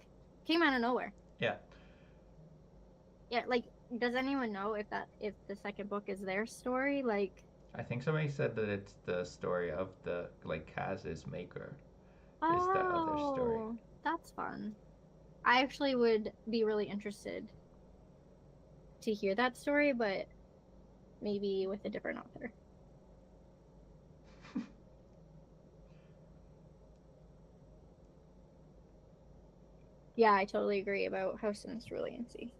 came out of nowhere. yeah. Yeah, like, does anyone know if the second book is their story? Like, I think somebody said that it's the story of the like Kaz's maker is the other story. oh, that's fun. I actually would be really interested to hear that story, but maybe with a different author. Yeah, I totally agree about House in the Cerulean Sea.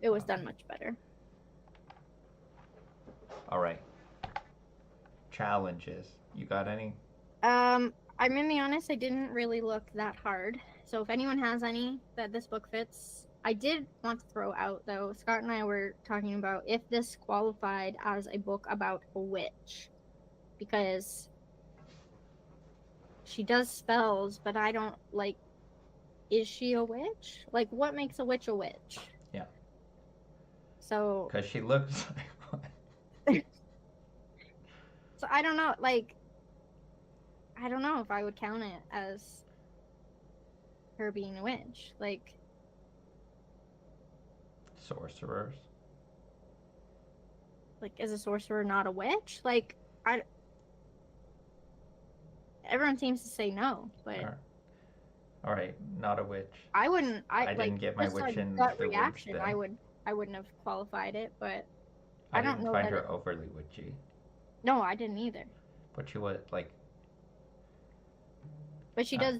It was done much better. All right. Challenges. You got any? I'm gonna be honest, I didn't really look that hard. So if anyone has any that this book fits, I did want to throw out though. Scott and I were talking about if this qualified as a book about a witch, because she does spells, but I don't like. Is she a witch? Like, what makes a witch a witch? Yeah. So, Because she looks like one. so I don't know. Like, I don't know if I would count it as her being a witch. Like, Sorcerers. is a sorcerer not a witch? Like, I. Everyone seems to say no, but All right, not a witch. I wouldn't. I Like, didn't get my just witch a in gut the woods reaction. then. I wouldn't have qualified it, but I I don't didn't know find that. her overly witchy. No, I didn't either. But she was like. But she does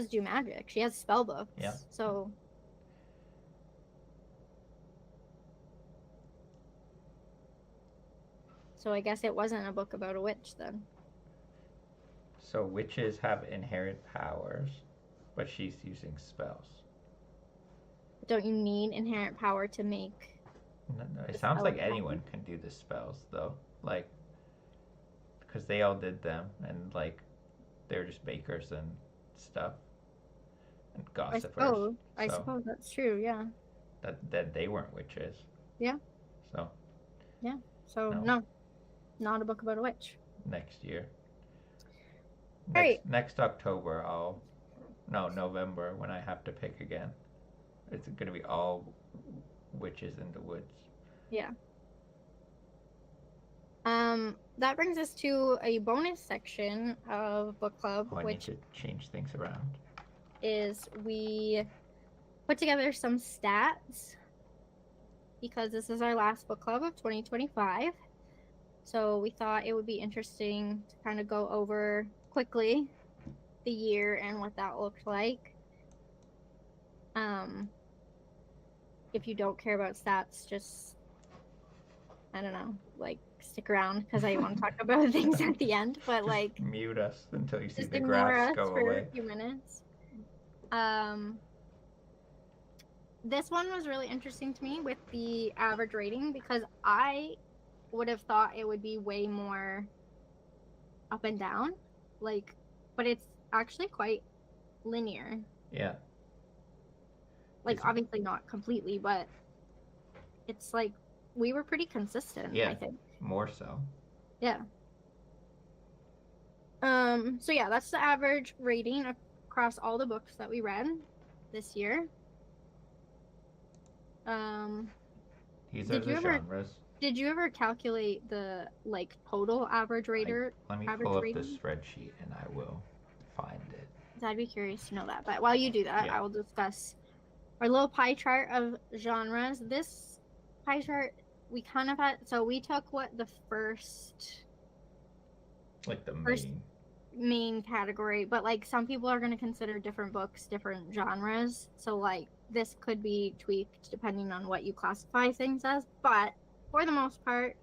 do magic. She has spell books. Yeah. So. So I guess it wasn't a book about a witch then. So witches have inherent powers, but she's using spells. Don't you need inherent power to make? No, it sounds like anyone can do the spells though, like, because they all did them, and like, they're just bakers and stuff. gossipers. I So suppose that's true. Yeah. that they weren't witches. Yeah. So Yeah. So no, no, not a book about a witch. next year. All right. Next October, November, when I have to pick again. It's gonna be all witches in the woods. Yeah. That brings us to a bonus section of book club, Oh, I which need to change things around. is we put together some stats because this is our last book club of 2025. So we thought it would be interesting to kind of go over quickly the year and what that looked like. If you don't care about stats, just, I don't know, like stick around because I want to talk about things at the end, but just like mute us until you see just the ignore graphs us go for away. a few minutes. This one was really interesting to me with the average rating because I would have thought it would be way more up and down, like, but it's actually quite linear. Yeah. Like, obviously not completely, but it's like we were pretty consistent, yeah, I think. More so. Yeah. So yeah, that's the average rating across all the books that we read this year. These are the genres. Did you ever calculate the like total average rater? Let me pull up the spreadsheet and I will find it. I'd be curious to know that. But while you do that, Yeah. I will discuss our little pie chart of genres. This pie chart we kind of had. So we took what the first, like the main category, but like some people are going to consider different books different genres. So like this could be tweaked depending on what you classify things as. But for the most part,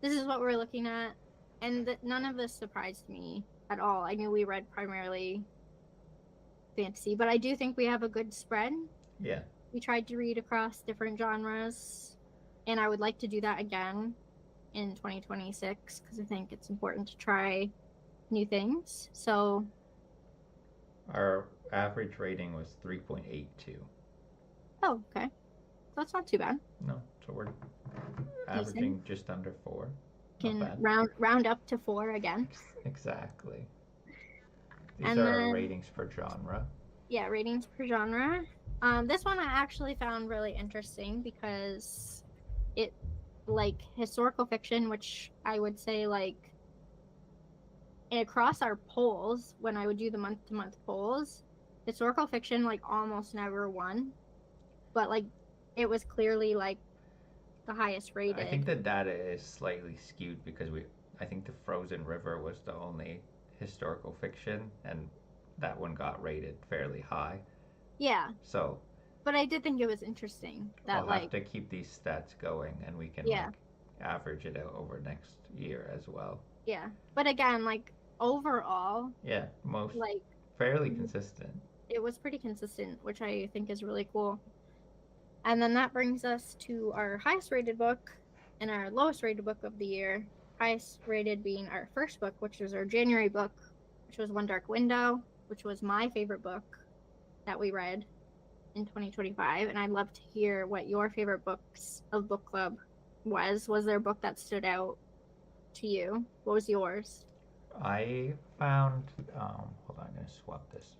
this is what we're looking at, and none of this surprised me at all. I knew we read primarily fantasy, but I do think we have a good spread. Yeah. We tried to read across different genres, and I would like to do that again in 2026 because I think it's important to try new things. So our average rating was 3.82. Oh, okay. That's not too bad. No, so we're averaging just under 4. Can round up to 4 again. Exactly. These are our ratings per genre. Yeah, ratings per genre. This one I actually found really interesting because it, like, historical fiction, which I would say, like, across our polls, when I would do the month-to-month polls, historical fiction, like, almost never won. But, like, it was clearly, like, the highest rated. I think the data is slightly skewed because I think the Frozen River was the only historical fiction, and that one got rated fairly high. Yeah. So. But I did think it was interesting that I'll have to keep these stats going, and we can average it out over next year as well. Yeah, but again, like overall. Yeah, most fairly consistent. It was pretty consistent, which I think is really cool. And then that brings us to our highest rated book and our lowest rated book of the year. Highest rated being our first book, which was our January book, which was One Dark Window, which was my favorite book that we read in 2025. And I'd love to hear what your favorite books of book club was. Was there a book that stood out to you? What was yours? I found, hold on, I'm going to swap this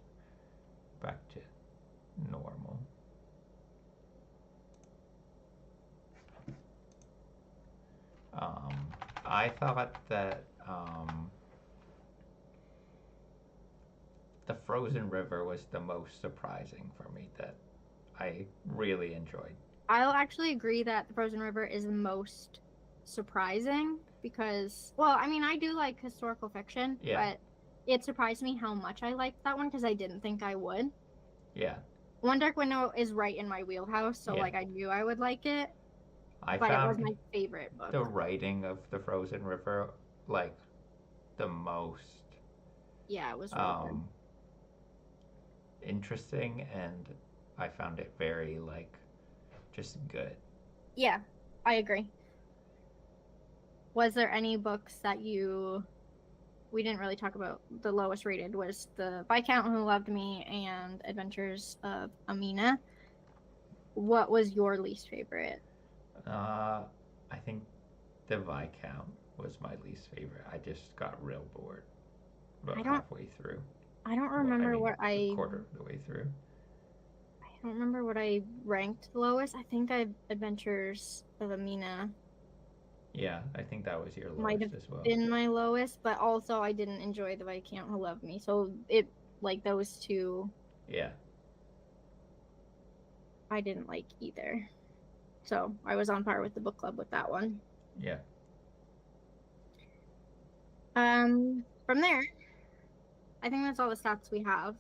back to normal. I thought that the Frozen River was the most surprising for me, that I really enjoyed. I'll actually agree that the Frozen River is the most surprising because, well, I mean, I do like historical fiction, but it surprised me how much I liked that one because I didn't think I would. Yeah. One Dark Window is right in my wheelhouse, so like I knew I would like it. But it was my favorite book. The writing of the Frozen River, like, the most. Yeah, it was really good. Interesting, and I found it very, like, just good. Yeah, I agree. Was there any books that you we didn't really talk about the lowest rated was the Viscount Who Loved Me and Adventures of Amina. What was your least favorite? I think the Viscount was my least favorite. I just got real bored about halfway through. I don't remember a quarter of the way through. I don't remember what I ranked lowest. I think Adventures of Amina. Yeah, I think that was your lowest might have as well. Been my lowest, but also I didn't enjoy the Viscount Who Loved Me. So it like those two. Yeah. I didn't like either. So I was on par with the book club with that one. Yeah. From there, I think that's all the stats we have.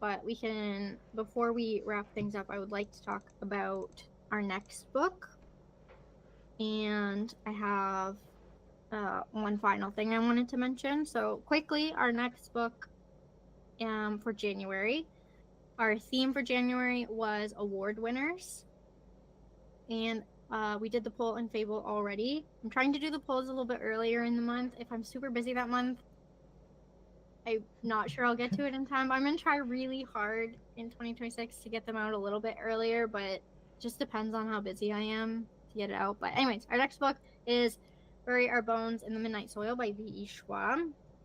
But we can, before we wrap things up, I would like to talk about our next book. And I have one final thing I wanted to mention. So quickly, our next book for January, our theme for January was award winners. And we did the poll in Fable already. I'm trying to do the polls a little bit earlier in the month. If I'm super busy that month, I'm not sure I'll get to it in time. I'm going to try really hard in 2026 to get them out a little bit earlier, but it just depends on how busy I am to get it out. But anyways, our next book is Bury Our Bones in the Midnight Soil by V.E. Schwab.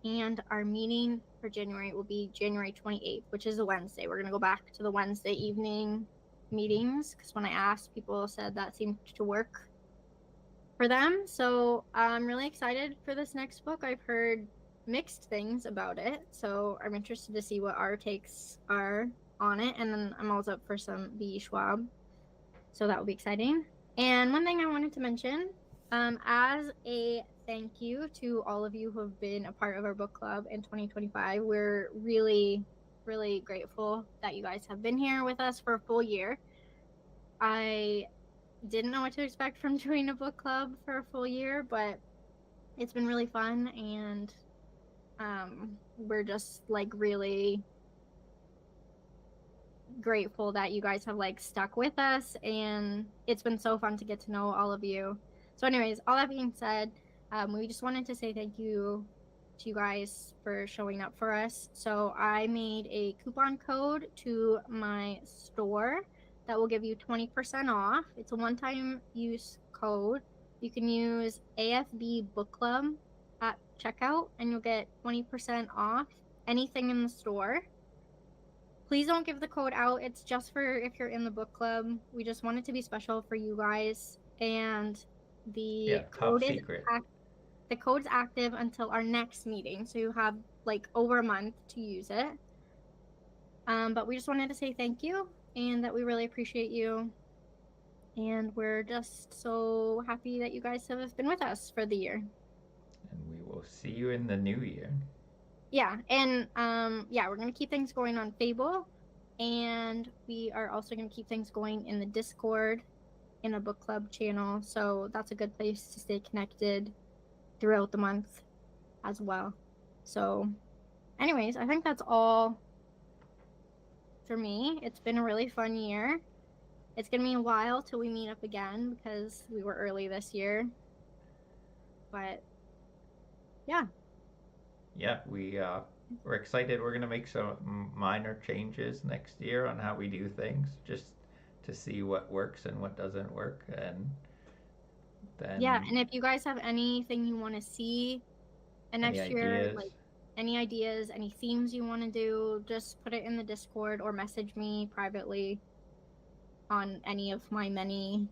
And our meeting for January will be January 28th, which is a Wednesday. We're going to go back to the Wednesday evening meetings because when I asked, people said that seemed to work for them. So I'm really excited for this next book. I've heard mixed things about it, so I'm interested to see what our takes are on it. And then I'm also up for some V.E. Schwab, so that will be exciting. And one thing I wanted to mention, as a thank you to all of you who have been a part of our book club in 2025, we're really grateful that you guys have been here with us for a full year. I didn't know what to expect from joining a book club for a full year, but it's been really fun, and we're just like really grateful that you guys have like stuck with us, and it's been so fun to get to know all of you. So anyways, all that being said, we just wanted to say thank you to you guys for showing up for us. So I made a coupon code to my store that will give you 20% off. It's a one-time use code. You can use AFB Book Club at checkout and you'll get 20% off anything in the store. Please don't give the code out. It's just for if you're in the book club. We just want it to be special for you guys. And the code is the code's active until our next meeting, so you have like over a month to use it. But we just wanted to say thank you and that we really appreciate you, and we're just so happy that you guys have been with us for the year. And we will see you in the new year. Yeah, and we're gonna keep things going on Fable, and we are also gonna keep things going in the Discord in a book club channel, so that's a good place to stay connected throughout the month as well. So anyways, I think that's all for me. It's been a really fun year. It's gonna be a while till we meet up again because we were early this year, but yeah, we're excited. We're gonna make some minor changes next year on how we do things, just to see what works and what doesn't work. And then and if you guys have anything you want to see next year, like any ideas, any themes you want to do, just put it in the Discord or message me privately on any of my many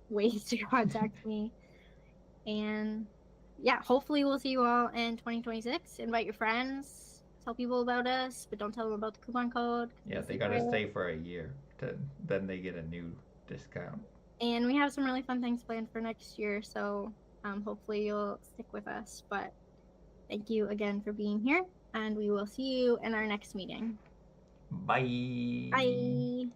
ways to contact me. And hopefully we'll see you all in 2026. Invite your friends, tell people about us, but don't tell them about the coupon code. Yeah, they gotta stay for a year, then they get a new discount. And we have some really fun things planned for next year, so hopefully you'll stick with us. But thank you again for being here, and we will see you in our next meeting. Bye. Bye.